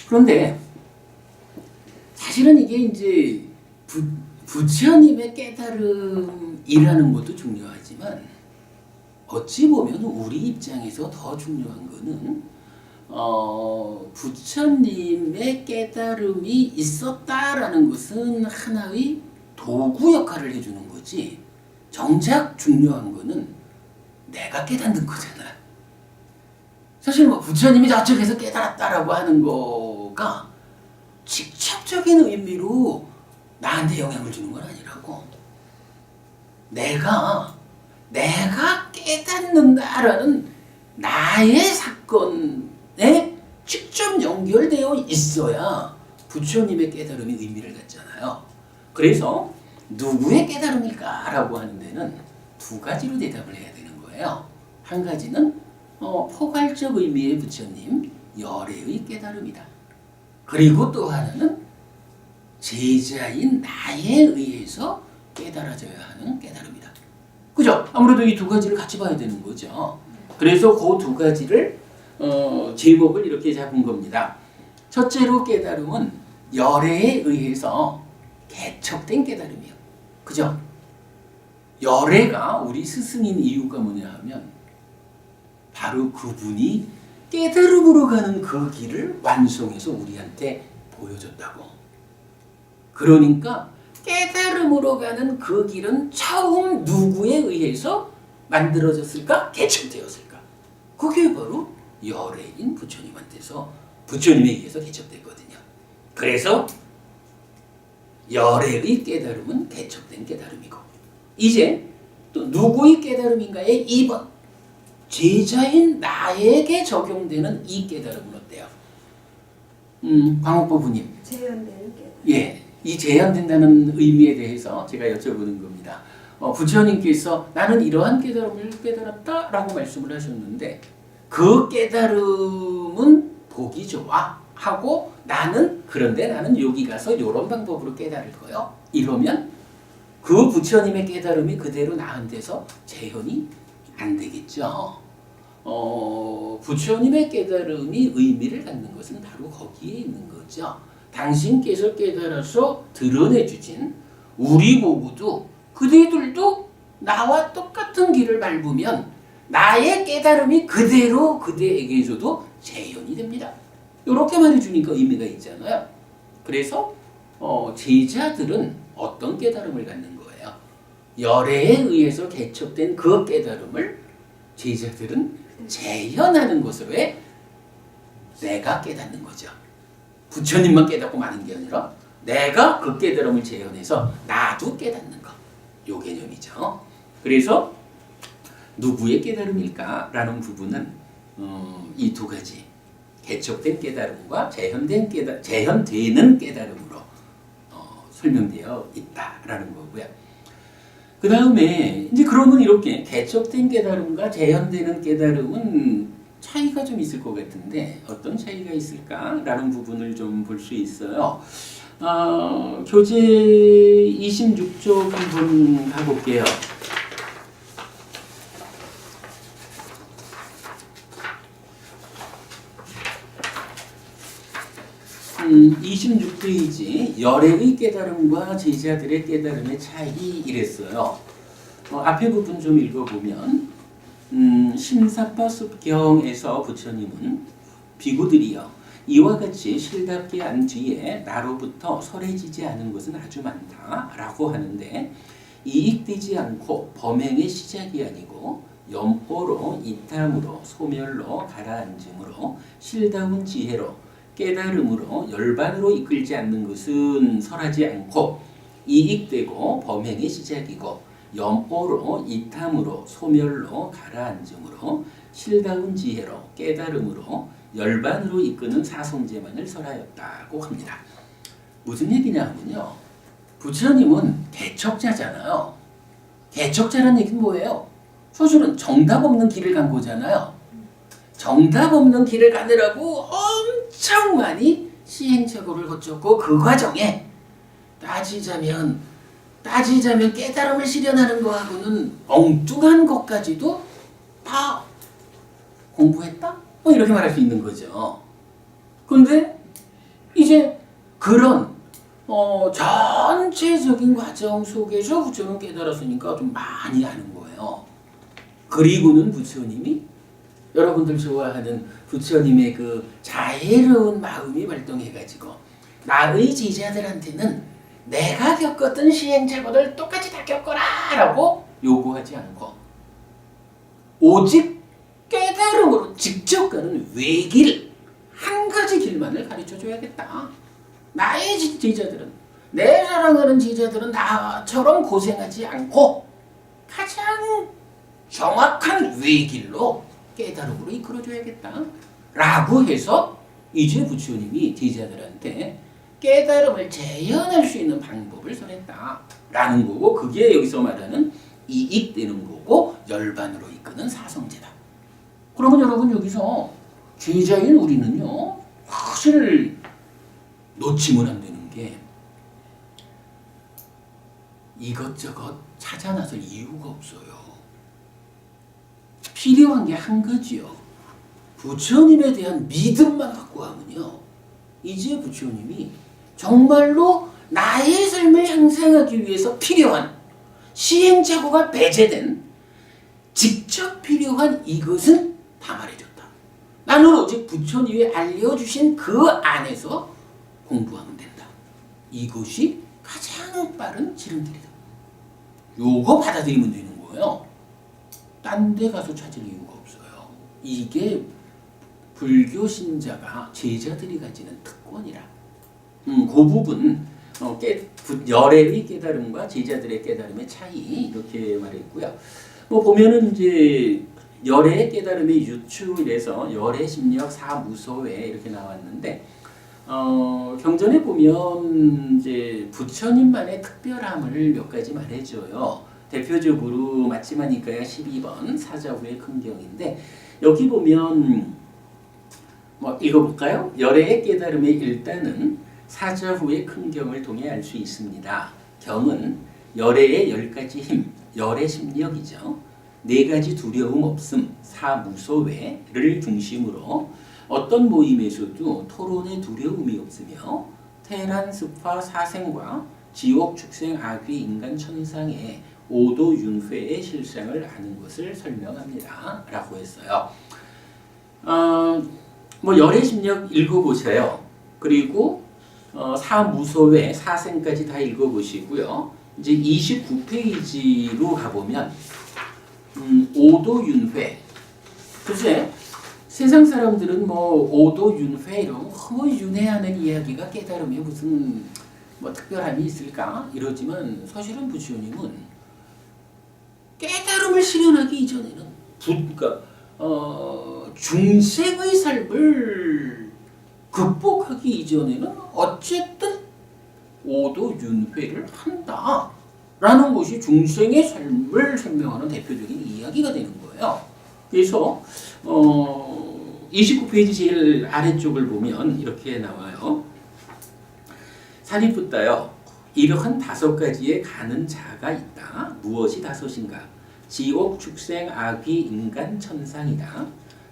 그런데 사실은 이게 이제 부처님의 깨달음이라는 것도 중요하지만 어찌 보면 우리 입장에서 더 중요한 거는 부처님의 깨달음이 있었다라는 것은 하나의 도구 역할을 해주는 거지 정작 중요한 거는 내가 깨닫는 거잖아. 사실 부처님이 저쪽에서 깨달았다라고 하는 거가 직접적인 의미로 나한테 영향을 주는 건 아니라고. 내가 깨닫는다라는 나의 사건에 직접 연결되어 있어야 부처님의 깨달음이 의미를 갖잖아요. 그래서 누구의 깨달음일까라고 하는 데는 두 가지로 대답을 해야 되는 거예요. 한 가지는 포괄적 의미의 부처님 열애의 깨달음이다. 그리고 또 하나는 제자인 나에 의해서 깨달아져야 하는 깨달음이다. 그죠? 아무래도 이 두 가지를 같이 봐야 되는 거죠. 그래서 그 두 가지를 제목을 이렇게 잡은 겁니다. 첫째로 깨달음은 열애에 의해서 개척된 깨달음이에요. 그죠? 열애가 우리 스승인 이유가 뭐냐 하면 바로 그분이 깨달음으로 가는 그 길을 완성해서 우리한테 보여줬다고. 그러니까 깨달음으로 가는 그 길은 처음 누구에 의해서 만들어졌을까? 개척되었을까? 그게 바로 열애인 부처님에 의해서 개척됐거든요. 그래서 열애의 깨달음은 개척된 깨달음이고 이제 또 누구의 깨달음인가의 2번 제자인 나에게 적용되는 이 깨달음은 어때요? 광옥보부님. 재현되는 깨달음. 예, 이 재현된다는 의미에 대해서 제가 여쭤보는 겁니다. 부처님께서 나는 이러한 깨달음을 깨달았다라고 말씀을 하셨는데 그 깨달음은 보기 좋아 하고 그런데 나는 여기 가서 이런 방법으로 깨달을 거요. 이러면 그 부처님의 깨달음이 그대로 나한테서 재현이 안 되겠죠. 부처님의 깨달음이 의미를 갖는 것은 바로 거기에 있는 거죠. 당신께서 깨달아서 드러내주신 우리 모두도 그대들도 나와 똑같은 길을 밟으면 나의 깨달음이 그대로 그대에게서도 재현이 됩니다. 이렇게 말해주니까 의미가 있잖아요. 그래서 제자들은 어떤 깨달음을 갖는 거예요? 열애에 의해서 개척된 그 깨달음을 제자들은 재현하는 것으로 해 내가 깨닫는 거죠. 부처님만 깨닫고 마는 게 아니라 내가 그 깨달음을 재현해서 나도 깨닫는 거. 요 개념이죠. 그래서 누구의 깨달음일까라는 부분은 이 두 가지 개척된 깨달음과 재현되는 깨달음으로 설명되어 있다라는 거고요. 그 다음에 이제 그러면 이렇게 개척된 깨달음과 재현되는 깨달음은 차이가 좀 있을 것 같은데 어떤 차이가 있을까라는 부분을 좀 볼 수 있어요. 교재 26쪽 한번 가볼게요. 26페이지 열애의 깨달음과 제자들의 깨달음의 차이 이랬어요. 앞에 부분 좀 읽어보면 심사파습경에서 부처님은 비구들이여 이와 같이 실답게 한 뒤에 나로부터 설해지지 않은 것은 아주 많다라고 하는데 이익되지 않고 범행의 시작이 아니고 염보로 이탐으로 소멸로 가라앉음으로 실다운 지혜로 깨달음으로 열반으로 이끌지 않는 것은 설하지 않고 이익되고 범행의 시작이고 염보로 이탐으로 소멸로 가라앉음으로 실다운 지혜로 깨달음으로 열반으로 이끄는 사성제만을 설하였다고 합니다. 무슨 얘기냐면요. 부처님은 개척자잖아요. 개척자라는 얘기는 뭐예요? 사실은 정답 없는 길을 간 거잖아요. 정답 없는 길을 가느라고 엄청 많이 시행착오를 거쳤고 그 과정에 따지자면 깨달음을 실현하는 거하고는 엉뚱한 것까지도 다 공부했다? 뭐 이렇게 말할 수 있는 거죠. 근데 이제 그런 전체적인 과정 속에서 부처는 깨달았으니까 좀 많이 아는 거예요. 그리고는 부처님이 여러분들 좋아하는 부처님의 그 자애로운 마음이 발동해가지고 나의 제자들한테는 내가 겪었던 시행착오를 똑같이 다 겪어라 라고 요구하지 않고 오직 깨달음으로 직접 가는 외길 한 가지 길만을 가르쳐줘야겠다. 나의 제자들은 내 사랑하는 제자들은 나처럼 고생하지 않고 가장 정확한 외길로 깨달음으로 이끌어줘야겠다 라고 해서 이제 부처님이 제자들한테 깨달음을 재현할 수 있는 방법을 설했다 라는 거고 그게 여기서 말하는 이익되는 거고 열반으로 이끄는 사성제다. 그러면 여러분 여기서 제자인 우리는요 사실 놓치면 안 되는 게 이것저것 찾아 나설 이유가 없어요. 필요한 게 한 가지요. 부처님에 대한 믿음만 갖고 하면요. 이제 부처님이 정말로 나의 삶을 향상하기 위해서 필요한 시행착오가 배제된 직접 필요한 이것은 다 말해줬다. 나는 오직 부처님이 알려주신 그 안에서 공부하면 된다. 이것이 가장 빠른 지름길이다. 요거 받아들이면 되는 거예요. 딴 데 가서 찾을 이유가 없어요. 이게 불교 신자가 제자들이 가지는 특권이라. 그 부분 열애의 깨달음과 제자들의 깨달음의 차이 이렇게 말했고요. 뭐 보면은 이제 열애의 깨달음의 유추에서 열애 심리학 사무소에 이렇게 나왔는데 경전에 보면 이제 부처님만의 특별함을 몇 가지 말해줘요. 대표적으로 마치마니까야 12번 사자후의 큰경인데 여기 보면 뭐 읽어볼까요? 열애의 깨달음의 일단은 사자후의 큰 경을 통해 알 수 있습니다. 경은 열애의 10가지 힘, 열애 심력이죠. 4가지 두려움 없음, 사무소외를 중심으로 어떤 모임에서도 토론의 두려움이 없으며 태란, 습화, 사생과 지옥, 축생, 악귀, 인간, 천상의 오도, 윤회의 실상을 아는 것을 설명합니다. 라고 했어요. 뭐 열애 심력 읽어보세요. 그리고 사무소외, 사생까지 다 읽어보시고요. 이제 29페이지로 가보면 오도윤회. 글쎄 세상 사람들은 뭐 오도윤회 이런 뭐 윤회하는 이야기가 깨달음에 무슨 뭐 특별함이 있을까 이러지만 사실은 부처님은 깨달음을 실현하기 이전에는 그러니까 중생의 삶을 극복하기 이전에는 어쨌든 오도윤회를 한다라는 것이 중생의 삶을 설명하는 대표적인 이야기가 되는 거예요. 그래서 29페이지 제일 아래쪽을 보면 이렇게 나와요. 사리푸따여, 이러한 5가지의 가는 자가 있다. 무엇이 5인가? 지옥, 축생, 악귀, 인간, 천상이다.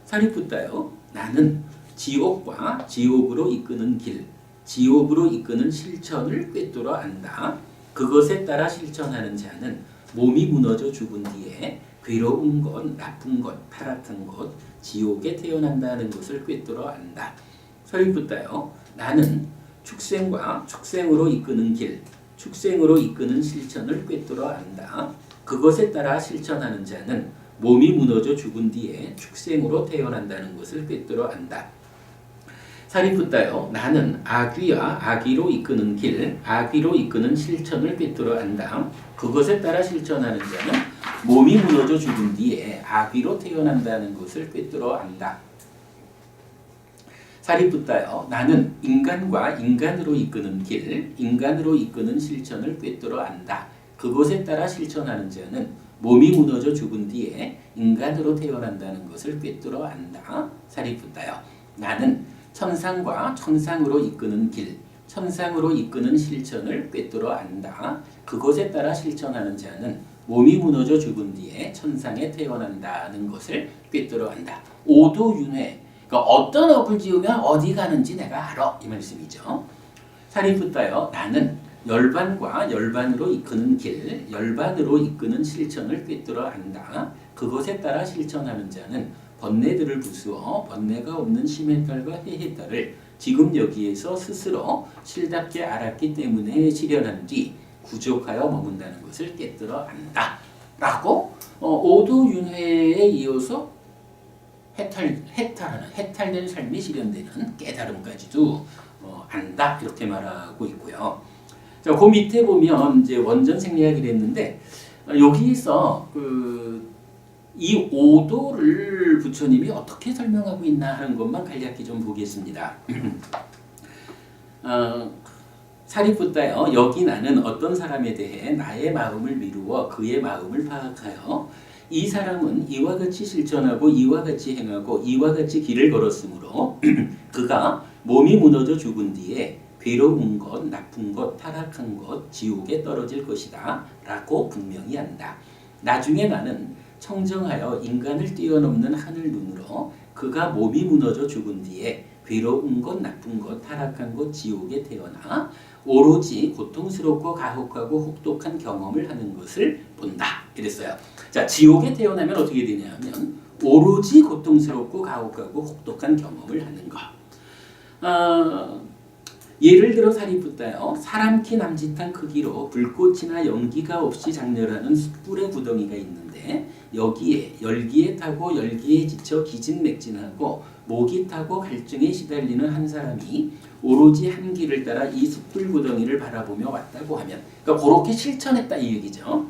사리푸따여, 나는 지옥과 지옥으로 이끄는 길, 지옥으로 이끄는 실천을 꿰뚫어 안다. 그것에 따라 실천하는 자는 몸이 무너져 죽은 뒤에 괴로운 것, 나쁜 것, 타락한 것, 지옥에 태어난다는 것을 꿰뚫어 안다. 사리푸따여, 나는 축생과 축생으로 이끄는 길, 축생으로 이끄는 실천을 꿰뚫어 안다. 그것에 따라 실천하는 자는 몸이 무너져 죽은 뒤에 축생으로 태어난다는 것을 꿰뚫어 안다. 사리푸따여, 나는 악귀와 악귀로 이끄는 길, 악귀로 이끄는 실천을 꿰뚫어 안다. 그것에 따라 실천하는 자는 몸이 무너져 죽은 뒤에 악귀로 태어난다는 것을 꿰뚫어 안다. 사리푸따여, 나는 인간과 인간으로 이끄는 길, 인간으로 이끄는 실천을 꿰뚫어 안다. 그것에 따라 실천하는 자는 몸이 무너져 죽은 뒤에 인간으로 태어난다는 것을 꿰뚫어 안다. 사리푸따여, 나는 천상과 천상으로 이끄는 길, 천상으로 이끄는 실천을 꿰뚫어 안다. 그것에 따라 실천하는 자는 몸이 무너져 죽은 뒤에 천상에 태어난다는 것을 꿰뚫어 안다. 오도윤회, 그러니까 어떤 업을 지으면 어디 가는지 내가 알아, 이 말씀이죠. 사리푸따여, 나는 열반과 열반으로 이끄는 길, 열반으로 이끄는 실천을 꿰뚫어 안다. 그것에 따라 실천하는 자는 번뇌들을 부수어 번뇌가 없는 심해딸과 해해딸을 지금 여기에서 스스로 실답게 알았기 때문에 실현한 뒤 구족하여 머문다는 것을 꿰뚫어 안다. 라고 오도윤회에 이어서 해탈된 삶이 실현되는 깨달음까지도 안다. 이렇게 말하고 있고요. 자, 그 밑에 보면 이제 원전 생략이라 했는데 여기서 이 오도를 부처님이 어떻게 설명하고 있나 하는 것만 간략히 좀 보겠습니다. 사리푸따여, 여기 나는 어떤 사람에 대해 나의 마음을 미루어 그의 마음을 파악하여 이 사람은 이와 같이 실천하고 이와 같이 행하고 이와 같이 길을 걸었으므로 그가 몸이 무너져 죽은 뒤에 괴로운 것, 나쁜 것, 타락한 것, 지옥에 떨어질 것이다 라고 분명히 안다. 나중에 나는 청정하여 인간을 뛰어넘는 하늘 눈으로 그가 몸이 무너져 죽은 뒤에 괴로운 것, 나쁜 것, 타락한 것, 지옥에 태어나 오로지 고통스럽고 가혹하고 혹독한 경험을 하는 것을 본다. 이랬어요. 자, 지옥에 태어나면 어떻게 되냐면 오로지 고통스럽고 가혹하고 혹독한 경험을 하는 것. 예를 들어 사리푸따여, 사람 키 남짓한 크기로 불꽃이나 연기가 없이 장렬하는 숯불의 구덩이가 있는데 여기에 열기에 타고 열기에 지쳐 기진맥진하고 목이 타고 갈증에 시달리는 한 사람이 오로지 한 길을 따라 이 숯불 구덩이를 바라보며 왔다고 하면, 그러니까 그렇게 실천했다 이 얘기죠.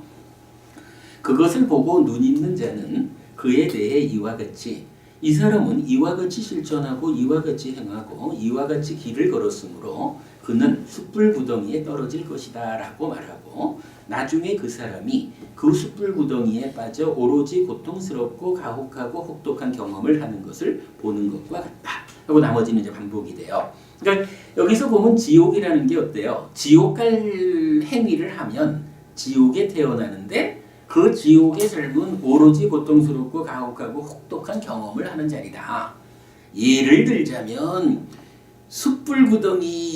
그것을 보고 눈 있는 자는 그에 대해 이와 같이, 이 사람은 이와 같이 실천하고 이와 같이 행하고 이와 같이 길을 걸었으므로 그는 숯불 구덩이에 떨어질 것이다 라고 말하고, 나중에 그 사람이 그 숯불 구덩이에 빠져 오로지 고통스럽고 가혹하고 혹독한 경험을 하는 것을 보는 것과 같다. 하고 나머지는 이제 반복이 돼요. 그러니까 여기서 보면 지옥이라는 게 어때요? 지옥 갈 행위를 하면 지옥에 태어나는데 그 지옥의 삶은 오로지 고통스럽고 가혹하고 혹독한 경험을 하는 자리다. 예를 들자면 숯불구덩이가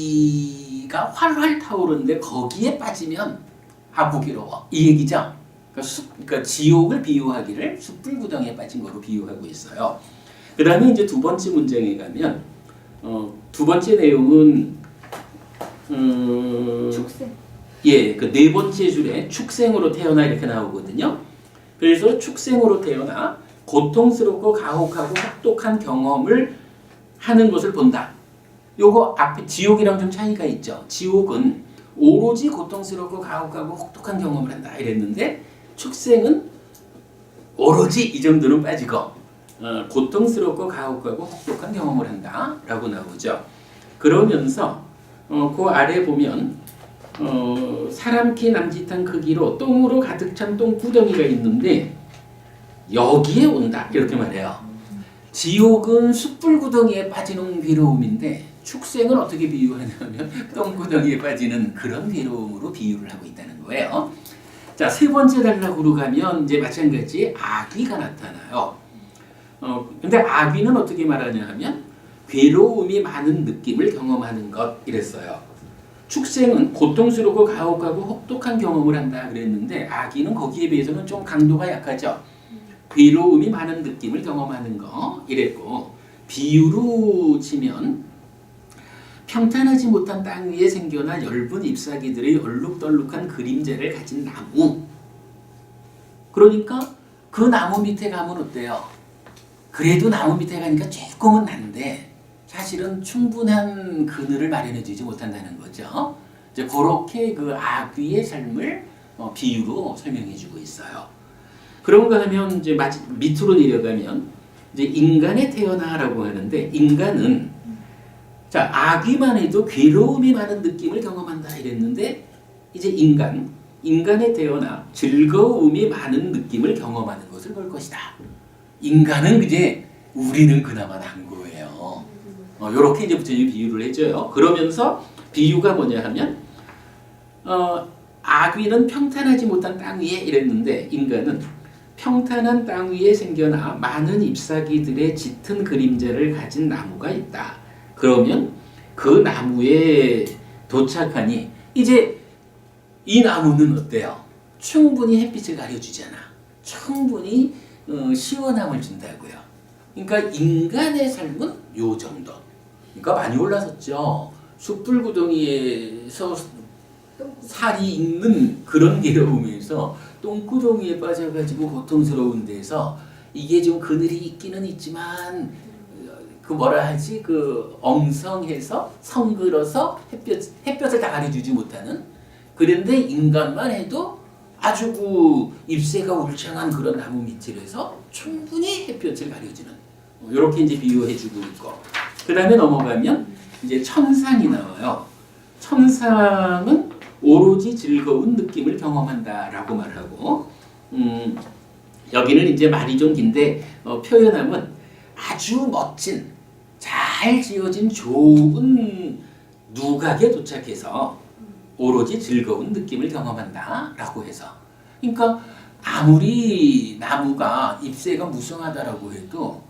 활활 타오르는데 거기에 빠지면 보기로워 이 얘기죠. 그러니까 지옥을 비유하기를 숯불구덩이에 빠진 거로 비유하고 있어요. 그 다음에 이제 두 번째 문장에 가면 두 번째 내용은 축생. 예, 그 네 번째 줄에 축생으로 태어나 이렇게 나오거든요. 그래서 축생으로 태어나 고통스럽고 가혹하고 혹독한 경험을 하는 것을 본다. 요거 앞에 지옥이랑 좀 차이가 있죠. 지옥은 오로지 고통스럽고 가혹하고 혹독한 경험을 한다 이랬는데 축생은 오로지 이 정도는 빠지고 고통스럽고 가혹하고 혹독한 경험을 한다라고 나오죠. 그러면서 그 아래 보면 사람 키 남짓한 크기로 똥으로 가득 찬 똥구덩이가 있는데 여기에 온다 이렇게 말해요. 지옥은 숯불구덩이에 빠지는 괴로움인데 축생은 어떻게 비유하냐면 똥구덩이에 빠지는 그런 괴로움으로 비유를 하고 있다는 거예요. 자, 세 번째 단락으로 가면 이제 마찬가지 아귀가 나타나요. 근데 아귀는 어떻게 말하냐 하면 괴로움이 많은 느낌을 경험하는 것 이랬어요. 축생은 고통스럽고 가혹하고 혹독한 경험을 한다 그랬는데 아귀는 거기에 비해서는 좀 강도가 약하죠. 괴로움이 많은 느낌을 경험하는 거 이랬고 비유로 치면 평탄하지 못한 땅 위에 생겨난 엷은 잎사귀들의 얼룩덜룩한 그림자를 가진 나무. 그러니까 그 나무 밑에 가면 어때요? 그래도 나무 밑에 가니까 조금은 난데 사실은 충분한 그늘을 마련해주지 못한다는 거죠. 이제 그렇게 그 아귀의 삶을 비유로 설명해주고 있어요. 그런가 하면 이제 밑으로 내려가면 이제 인간에 태어나라고 하는데 인간은 자 아귀만 해도 괴로움이 많은 느낌을 경험한다 이랬는데 이제 인간에 태어나 즐거움이 많은 느낌을 경험하는 것을 볼 것이다. 인간은 이제 우리는 그나마 난 거예요. 이렇게 이제 부처님이 비유를 해줘요. 그러면서 비유가 뭐냐 하면 아귀는 평탄하지 못한 땅 위에 이랬는데 인간은 평탄한 땅 위에 생겨나 많은 잎사귀들의 짙은 그림자를 가진 나무가 있다. 그러면 그 나무에 도착하니 이제 이 나무는 어때요? 충분히 햇빛을 가려주잖아. 충분히 시원함을 준다고요. 그러니까 인간의 삶은 요 정도. 그러니까 많이 올라섰죠. 숯불구덩이에서 살이 익는 그런 괴로움에서 똥구덩이에 빠져가지고 고통스러운 데서 이게 좀 그늘이 있기는 있지만 그 뭐라 하지 그 엉성해서 성그러서 햇볕을 다 가려주지 못하는 그런데 인간만 해도 아주 그 잎새가 울창한 그런 나무 밑에서 충분히 햇볕을 가려주는 이렇게 이제 비유해주고 있고 그 다음에 넘어가면 이제 천상이 나와요. 천상은 오로지 즐거운 느낌을 경험한다라고 말하고 여기는 이제 말이 좀 긴데 표현하면 아주 멋진 잘 지어진 좋은 누각에 도착해서 오로지 즐거운 느낌을 경험한다라고 해서 그러니까 아무리 나무가 잎새가 무성하다라고 해도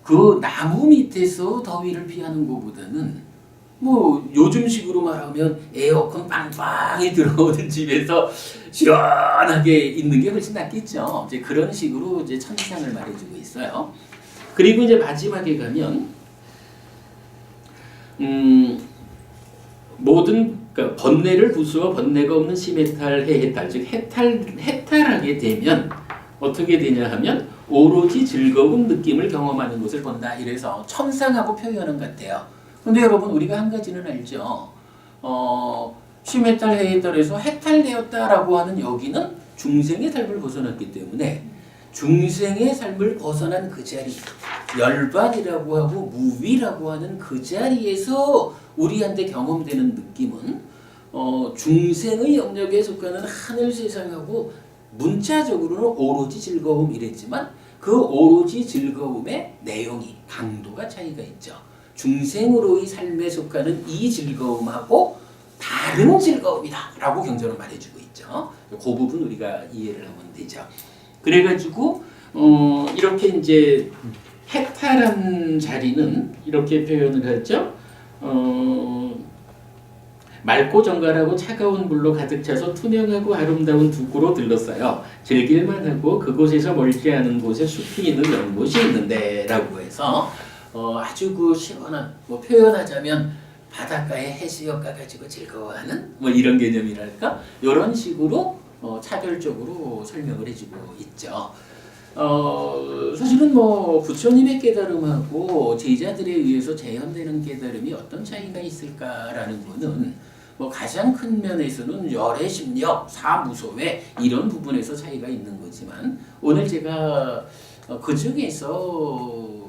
그 나무 밑에서 더위를 피하는 것보다는 뭐 요즘식으로 말하면 에어컨 빵빵히 들어오는 집에서 시원하게 있는 게 훨씬 낫겠죠. 이제 그런 식으로 이제 천상을 말해주고 있어요. 그리고 이제 마지막에 가면 모든 그러니까 번뇌를 부수어 번뇌가 없는 심해탈 해해탈 즉 해탈하게 되면 어떻게 되냐 하면 오로지 즐거운 느낌을 경험하는 것을 본다. 이래서 천상하고 표현은 같아요. 근데 여러분 우리가 한 가지는 알죠. 심해탈 해해탈에서 해탈되었다라고 하는 여기는 중생의 삶을 벗어났기 때문에 중생의 삶을 벗어난 그 자리 열반이라고 하고 무위라고 하는 그 자리에서 우리한테 경험되는 느낌은 중생의 영역에 속하는 하늘 세상하고 문자적으로는 오로지 즐거움 이랬지만 그 오로지 즐거움의 내용이 강도가 차이가 있죠. 중생으로의 삶에 속하는 이 즐거움하고 다른 즐거움이다라고 경전은 말해주고 있죠. 그 부분 우리가 이해를 하면 되죠. 그래가지고 이렇게 이제 해탈한 자리는 이렇게 표현을 하죠. 맑고 정갈하고 차가운 물로 가득 차서 투명하고 아름다운 두구로 들렀어요. 즐길만 하고 그곳에서 멀지 않은 곳에 숲이 있는 연못이 있는데 라고 해서 아주 그 시원한 표현하자면 바닷가의 해수욕 가가지고 즐거워하는 이런 개념이랄까 이런 식으로 차별적으로 설명을 해주고 있죠. 사실은 부처님의 깨달음하고 제자들에 의해서 재현되는 깨달음이 어떤 차이가 있을까라는 거는 가장 큰 면에서는 열애 심력, 사무소외 이런 부분에서 차이가 있는 거지만 오늘 제가 그 중에서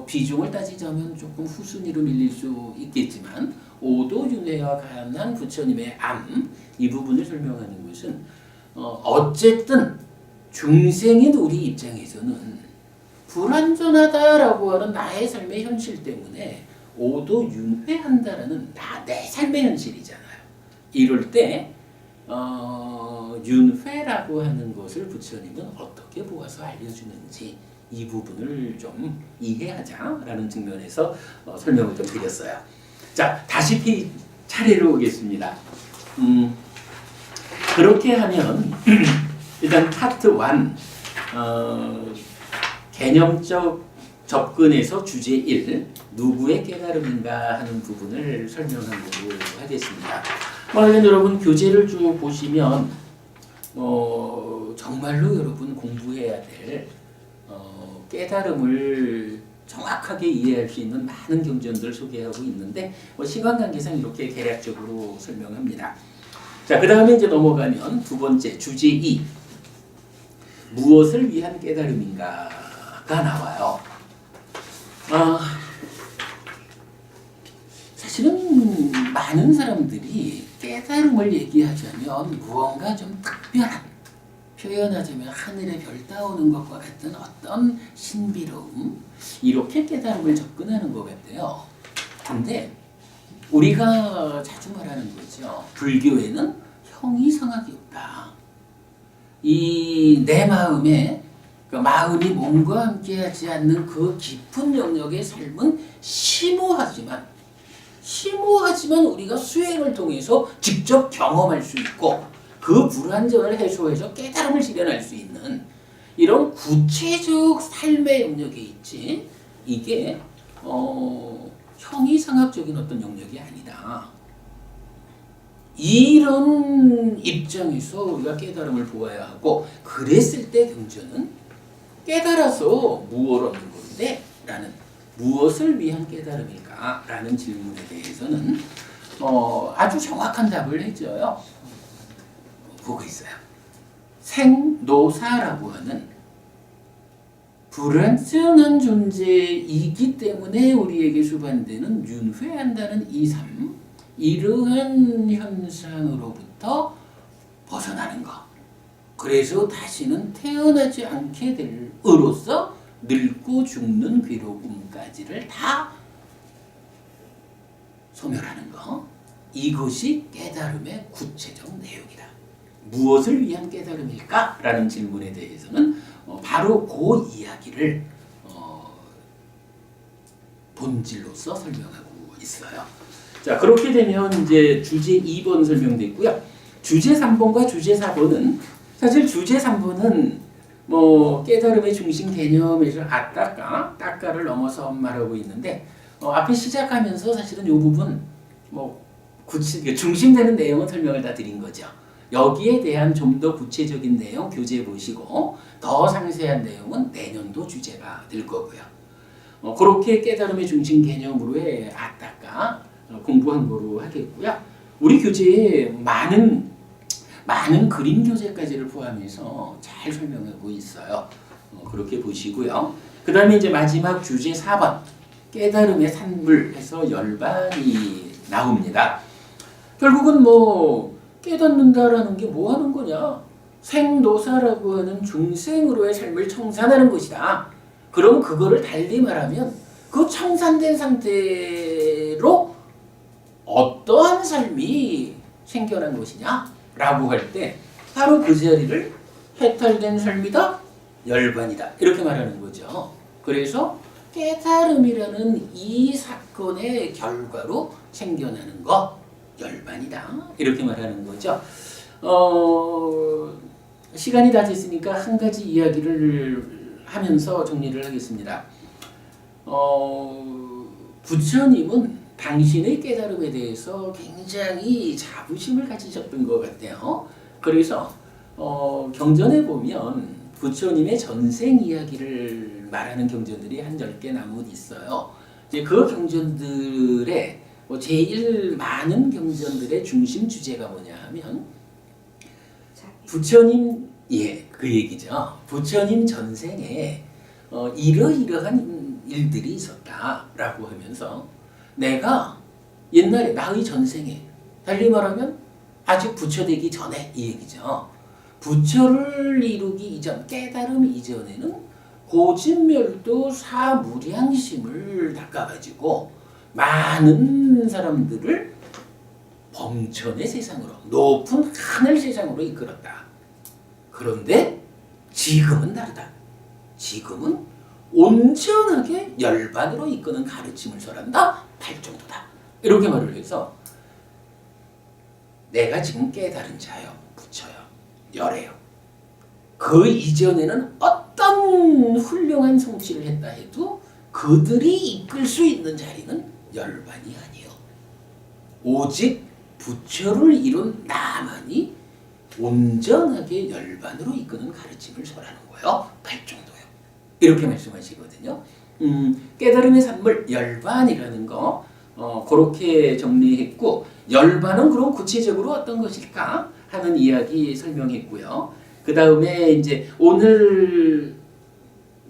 비중을 따지자면 조금 후순위로 밀릴 수 있겠지만 오도윤회와 관한 부처님의 암 이 부분을 설명하는 것은 어쨌든 중생인 우리 입장에서는 불완전하다라고 하는 나의 삶의 현실 때문에 오도윤회한다라는 내 삶의 현실이잖아요. 이럴 때 윤회라고 하는 것을 부처님은 어떻게 보아서 알려주는지 이 부분을 좀 이해하자라는 측면에서 설명을 좀 드렸어요. 자, 다시 차례로 오겠습니다. 그렇게 하면 일단 파트 1 개념적 접근에서 주제 1 누구의 깨달음인가 하는 부분을 설명하도록 하겠습니다. 여러분 교재를 쭉 보시면 정말로 여러분 공부해야 될 깨달음을 정확하게 이해할 수 있는 많은 경전들 소개하고 있는데 시간 관계상 이렇게 개략적으로 설명합니다. 자, 그 다음에 이제 넘어가면 두 번째 주제 2 무엇을 위한 깨달음인가가 나와요. 사실은 많은 사람들이 깨달음을 얘기하자면 무언가 좀 특별한 표현하자면 하늘의 별 따오는 것과 같은 어떤 신비로움 이렇게 깨달음을 접근하는 것 같아요. 근데 우리가 자주 말하는 거죠. 불교에는 형이상학이 없다. 이 내 마음에 마음이 몸과 함께하지 않는 그 깊은 영역의 삶은 심오하지만 우리가 수행을 통해서 직접 경험할 수 있고 그 불완전을 해소해서 깨달음을 실현할 수 있는 이런 구체적 삶의 영역에 있지 이게 형이상학적인 어떤 영역이 아니다. 이런 입장에서 우리가 깨달음을 보아야 하고 그랬을 때 경전은 깨달아서 무엇을 얻는 건데? 라는 무엇을 위한 깨달음일까? 라는 질문에 대해서는 아주 정확한 답을 해줘요. 보고 있어요. 생노사라고 하는 불완전한 존재이기 때문에 우리에게 수반되는 윤회한다는 이 삶, 이러한 현상으로부터 벗어나는 것. 그래서 다시는 태어나지 않게 됨으로써 늙고 죽는 괴로움까지를 다 소멸하는 것. 이것이 깨달음의 구체적 내용이다. 무엇을 위한 깨달음일까? 라는 질문에 대해서는 바로 그 이야기를 본질로서 설명하고 있어요. 자, 그렇게 되면 이제 주제 2번 설명됐고요. 주제 3번과 주제 4번은 사실 주제 3번은 깨달음의 중심 개념에서 따까를 넘어서 말하고 있는데 앞에 시작하면서 사실은 이 부분 중심되는 내용은 설명을 다 드린 거죠. 여기에 대한 좀 더 구체적인 내용 교재 보시고 더 상세한 내용은 내년도 주제가 될 거고요. 그렇게 깨달음의 중심 개념으로의 아따까 공부한 거로 하겠고요. 우리 교재에 많은 그림 교재까지를 포함해서 잘 설명하고 있어요. 그렇게 보시고요. 그 다음에 이제 마지막 주제 4번 깨달음의 산물에서 열반이 나옵니다. 결국은 깨닫는다라는 게 뭐 하는 거냐? 생노사라고 하는 중생으로의 삶을 청산하는 것이다. 그럼 그거를 달리 말하면 그 청산된 상태로 어떠한 삶이 생겨난 것이냐라고 할 때 바로 그 자리를 해탈된 삶이다, 열반이다 이렇게 말하는 거죠. 그래서 깨달음이라는 이 사건의 결과로 생겨나는 거 열반이다 이렇게 말하는 거죠. 시간이 다 됐으니까 한 가지 이야기를 하면서 정리를 하겠습니다. 부처님은 당신의 깨달음에 대해서 굉장히 자부심을 가지셨던 것 같아요. 그래서 경전에 보면 부처님의 전생 이야기를 말하는 경전들이 한 10개 남은 있어요. 이제 그 경전들의 제일 많은 경전들의 중심 주제가 뭐냐 하면 부처님, 그 얘기죠. 부처님 전생에 이러이러한 일들이 있었다라고 하면서 내가 옛날에 나의 전생에 달리 말하면 아직 부처 되기 전에 이 얘기죠. 부처를 이루기 이전, 깨달음 이전에는 고진멸도 사무량심을 닦아가지고 많은 사람들을 범천의 세상으로, 높은 하늘 세상으로 이끌었다. 그런데 지금은 다르다. 지금은 온전하게 열반으로 이끄는 가르침을 설한다. 발정도다. 이렇게 말을 해서 내가 지금 깨달은 자요. 부처요. 열애요. 그 이전에는 어떤 훌륭한 성취를 했다 해도 그들이 이끌 수 있는 자리는 열반이 아니요. 오직 부처를 이룬 나만이 온전하게 열반으로 이끄는 가르침을 설하는 거예요. 발정도요. 이렇게 말씀하시거든요. 깨달음의 산물 열반이라는 거 그렇게 정리했고, 열반은 그럼 구체적으로 어떤 것일까 하는 이야기 설명했고요. 그 다음에 이제 오늘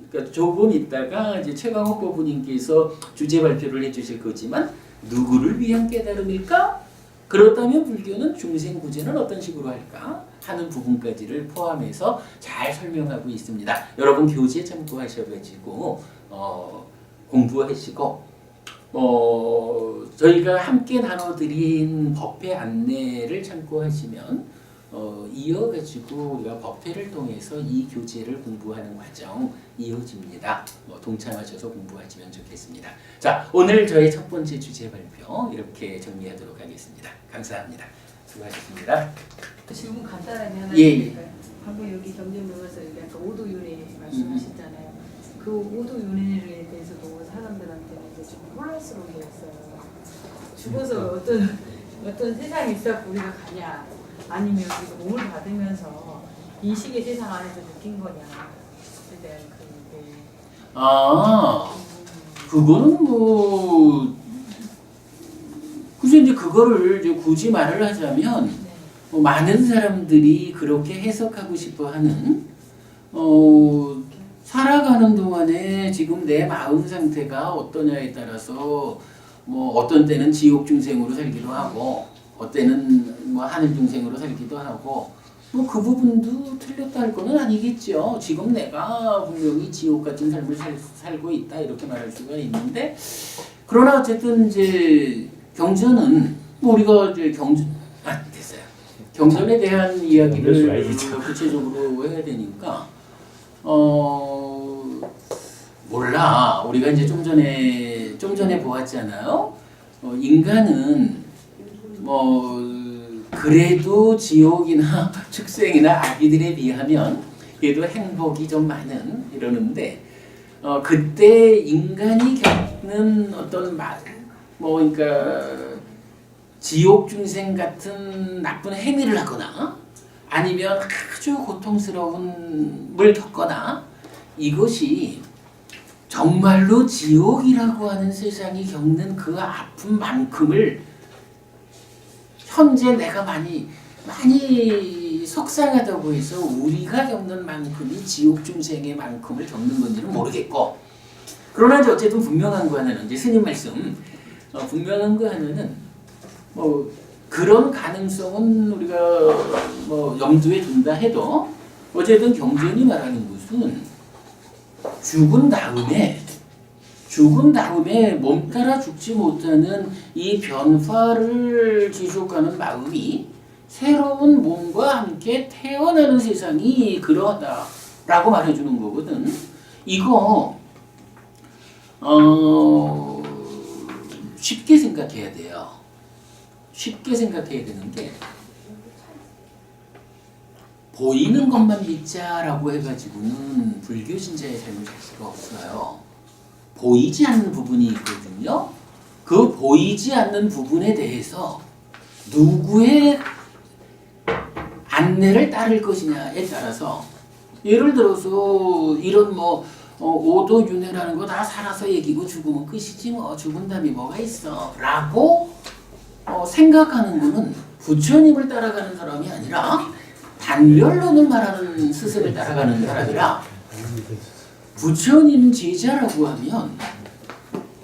그러니까 조금 있다가 이제 최강욱 법부님께서 주제 발표를 해주실 거지만 누구를 위한 깨달음일까? 그렇다면 불교는 중생 구제는 어떤 식으로 할까 하는 부분까지를 포함해서 잘 설명하고 있습니다. 여러분 교재 참고하셔가지고 공부하시고 저희가 함께 나눠드린 법회 안내를 참고하시면 이어가지고 우리가 법회를 통해서 이 교재를 공부하는 과정 이어집니다. 동참하셔서 공부하시면 좋겠습니다. 자, 오늘 저희 첫 번째 주제 발표 이렇게 정리하도록 하겠습니다. 감사합니다. 수고하셨습니다. 질문 간단하게 하나 예. 드릴까요? 방금 여기 경전 보면서 약간 오도윤회 말씀하셨잖아요. 그 오도윤회에 대해서도 사람들한테는 이제 좀 혼란스러운 게 있어요. 죽어서 어떤 세상에 있어서 우리가 가냐, 아니면 우리가 몸을 받으면서 인식의 세상 안에서 느낀 거냐, 그에 대한 그거는 그래서 이제 그거를 이제 굳이 말을 하자면 많은 사람들이 그렇게 해석하고 싶어하는 살아가는 동안에 지금 내 마음 상태가 어떠냐에 따라서 어떤 때는 지옥 중생으로 살기도 하고 어때는 하늘 중생으로 살기도 하고 그 부분도 틀렸다 할 거는 아니겠죠. 지금 내가 분명히 지옥 같은 삶을 살고 있다 이렇게 말할 수가 있는데, 그러나 어쨌든 이제 경전은 우리가 이제 됐어요. 경전에 대한 이야기를 구체적으로 해야 되니까 몰라. 우리가 이제 좀 전에 보았잖아요. 인간은 그래도 지옥이나 축생이나 아기들에 비하면 그래도 행복이 좀 많은 이러는데 그때 인간이 겪는 어떤 그러니까 지옥 중생 같은 나쁜 행위를 하거나 아니면 아주 고통스러움을 겪거나 이것이 정말로 지옥이라고 하는 세상이 겪는 그 아픔만큼을 현재 내가 많이 속상하다고 해서 우리가 겪는 만큼이 지옥 중생의 만큼을 겪는 건지는 모르겠고, 그러나 이제 어쨌든 분명한 거 하나는 이제 스님 말씀 분명한 거 하나는 그런 가능성은 우리가 염두에 둔다 해도 어쨌든 경전이 말하는 것은 죽은 죽은 다음에 몸 따라 죽지 못하는 이 변화를 지속하는 마음이 새로운 몸과 함께 태어나는 세상이 그러하다라고 말해주는 거거든. 이거 쉽게 생각해야 돼요. 쉽게 생각해야 되는 게 보이는 것만 믿자라고 해가지고는 불교 신자의 삶을 살 수가 없어요. 보이지 않는 부분이 있거든요. 그 보이지 않는 부분에 대해서 누구의 안내를 따를 것이냐에 따라서 예를 들어서 이런 오도윤회라는 거 다 살아서 얘기고 죽으면 끝이지 뭐 죽은 다음에 뭐가 있어 라고 생각하는 거는 부처님을 따라가는 사람이 아니라 단별론을 말하는 스승을 따라가는 사람이라 부처님 제자라고 하면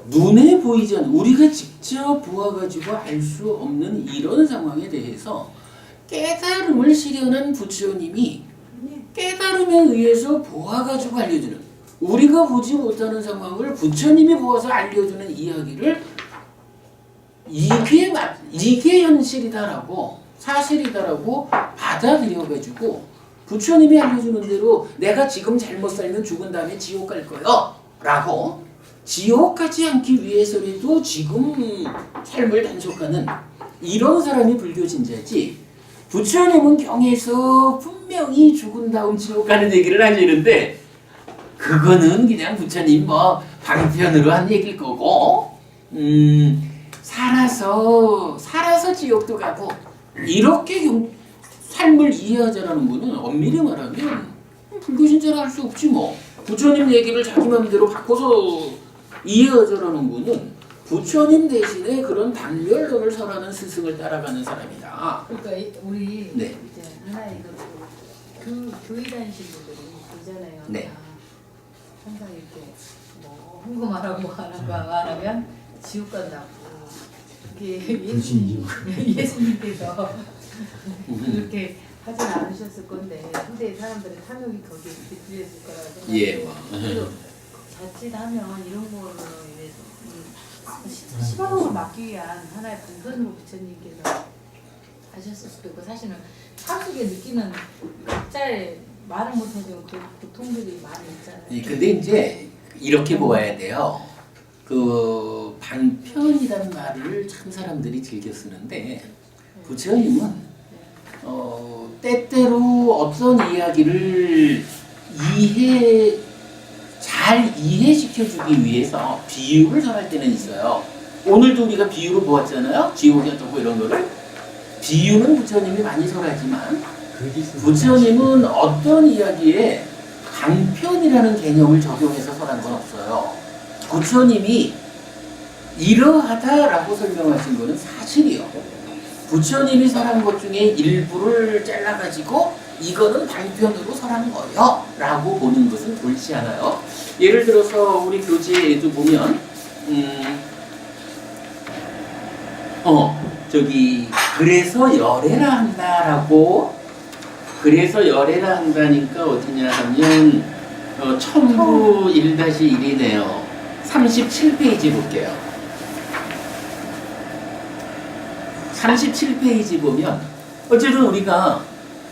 눈에 보이지 않는 우리가 직접 보아가지고 알 수 없는 이런 상황에 대해서 깨달음을 실현한 부처님이 깨달음에 의해서 보아가지고 알려주는 우리가 보지 못하는 상황을 부처님이 보아서 알려주는 이야기를 이게 현실이다라고 사실이다라고 받아들여가지고 부처님이 알려주는 대로 내가 지금 잘못 살면 죽은 다음에 지옥 갈 거요 라고 지옥 가지 않기 위해서라도 지금 삶을 단속하는 이런 사람이 불교 신자지 부처님은 경에서 분명히 죽은 다음 지옥 가는 얘기를 하시는데 그거는 그냥 부처님 방편으로 한 얘기일 거고 살아서 지옥도 가고 이렇게 삶을 이해하자라는 거는 엄밀히 말하면 불교 신자라 할 수 없지 뭐. 부처님 얘기를 자기 마음대로 바꿔서 이해하자라는 거는 부처님 대신에 그런 단별론을 설하는 스승을 따라가는 사람이다. 그러니까 우리 네. 이제 하나의 교회 다니신 분들이 있잖아요. 네. 항상 이렇게 홍보 말하고 말하면 지옥 간다고. 그게 예수님께서 그렇게 하진 않으셨을 건데 근데 사람들은 탐욕이 거기에 깃들였을 거라고 생각해요. 예. 그래서 자칫하면 이런 거로 인해서 시방으로 막기 위한 하나의 방편으로 부처님께서 하셨을 수도 있고 사실은 삶 속에 느끼는 각자의 말을 못하지만 그 고통들이 많이 있잖아요. 근데 이제 이렇게 보아야 돼요. 그 방편이라는 말을 참 사람들이 즐겨 쓰는데 부처님은 때때로 어떤 이야기를 잘 이해시켜주기 위해서 비유를 설할 때는 있어요. 오늘도 우리가 비유를 보았잖아요. 지옥이 어떻고 이런 거를. 비유는 부처님이 많이 설하지만 부처님은 어떤 이야기에 방편이라는 개념을 적용해서 설한 건 없어요. 부처님이 이러하다라고 설명하신 거는 사실이요. 부처님이 설한 것 중에 일부를 잘라가지고 이거는 방편으로 설한 거요 라고 보는 것은 옳지 않아요. 예를 들어서 우리 교재에도 보면 그래서 열애라 한다라고 그래서 열애라 한다니까 어디냐 하면 첨부 1-1이네요. 37페이지 볼게요. 37페이지 보면 어쨌든 우리가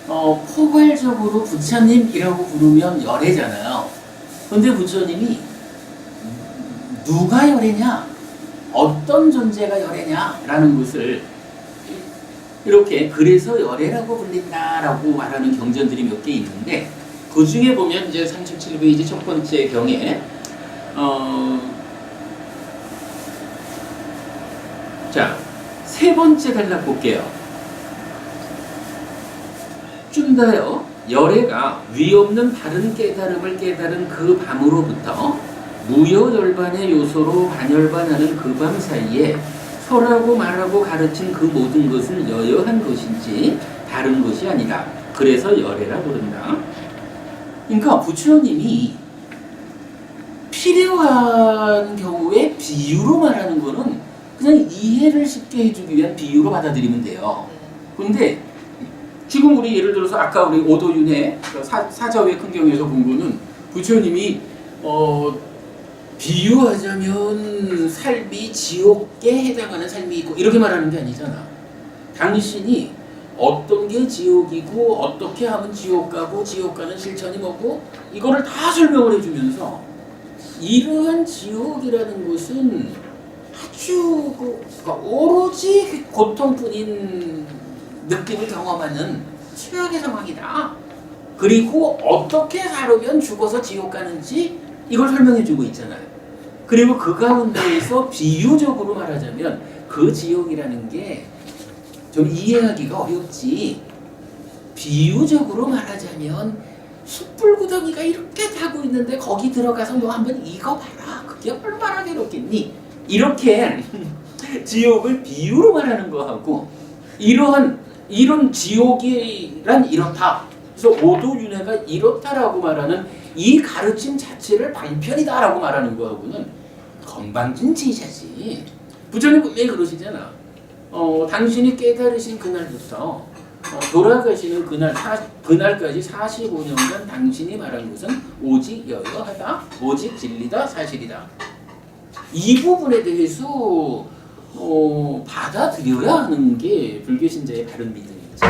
포괄적으로 부처님이라고 부르면 열애잖아요. 근데 부처님이 누가 열애냐, 어떤 존재가 열애냐라는 것을 이렇게 그래서 열애라고 불린다라고 말하는 경전들이 몇 개 있는데 그 중에 보면 이제 37페이지 첫 번째 경에 자, 세 번째 단락 볼게요. 좀 더요. 열애가 위없는 바른 깨달음을 깨달은 그 밤으로부터 무여열반의 요소로 반열반하는 그 밤 사이에 설하고 말하고 가르친 그 모든 것은 여여한 것인지 다른 것이 아니라 그래서 열애라 부른다. 그러니까 부처님이 필요한 경우에 비유로 말하는 거는 그냥 이해를 쉽게 해주기 위한 비유로 받아들이면 돼요. 근데 지금 우리 예를 들어서 아까 우리 오도윤회 사자회 큰경에서 본 거는 부처님이 비유하자면 삶이 지옥에 해당하는 삶이 있고 이렇게 말하는 게 아니잖아. 당신이 어떤 게 지옥이고 어떻게 하면 지옥 가고 지옥 가는 실천이 뭐고 이거를 다 설명을 해주면서 이러한 지옥이라는 것은 아주 그러니까 오로지 고통뿐인 느낌을 경험하는 최악의 상황이다. 그리고 어떻게 살으면 죽어서 지옥 가는지 이걸 설명해주고 있잖아요. 그리고 그 가운데에서 비유적으로 말하자면 그 지옥이라는 게 좀 이해하기가 어렵지. 비유적으로 말하자면 숯불구덩이가 이렇게 타고 있는데 거기 들어가서 너 한번 익어봐라. 그게 얼마나 괴롭겠니? 이렇게 지옥을 비유로 말하는 거하고 이런 지옥이란 이렇다. 그래서 오도윤회가 이렇다라고 말하는 이 가르침 자체를 방편이다라고 말하는 거하고는 건방진치자지. 부처님 분명히 그러시잖아. 당신이 깨달으신 그날부터 돌아가시는 그날까지 45년간 당신이 말한 것은 오직 여여하다, 오직 진리다, 사실이다. 이 부분에 대해서 받아들여야 하는 게 불교 신자의 바른 믿음이지.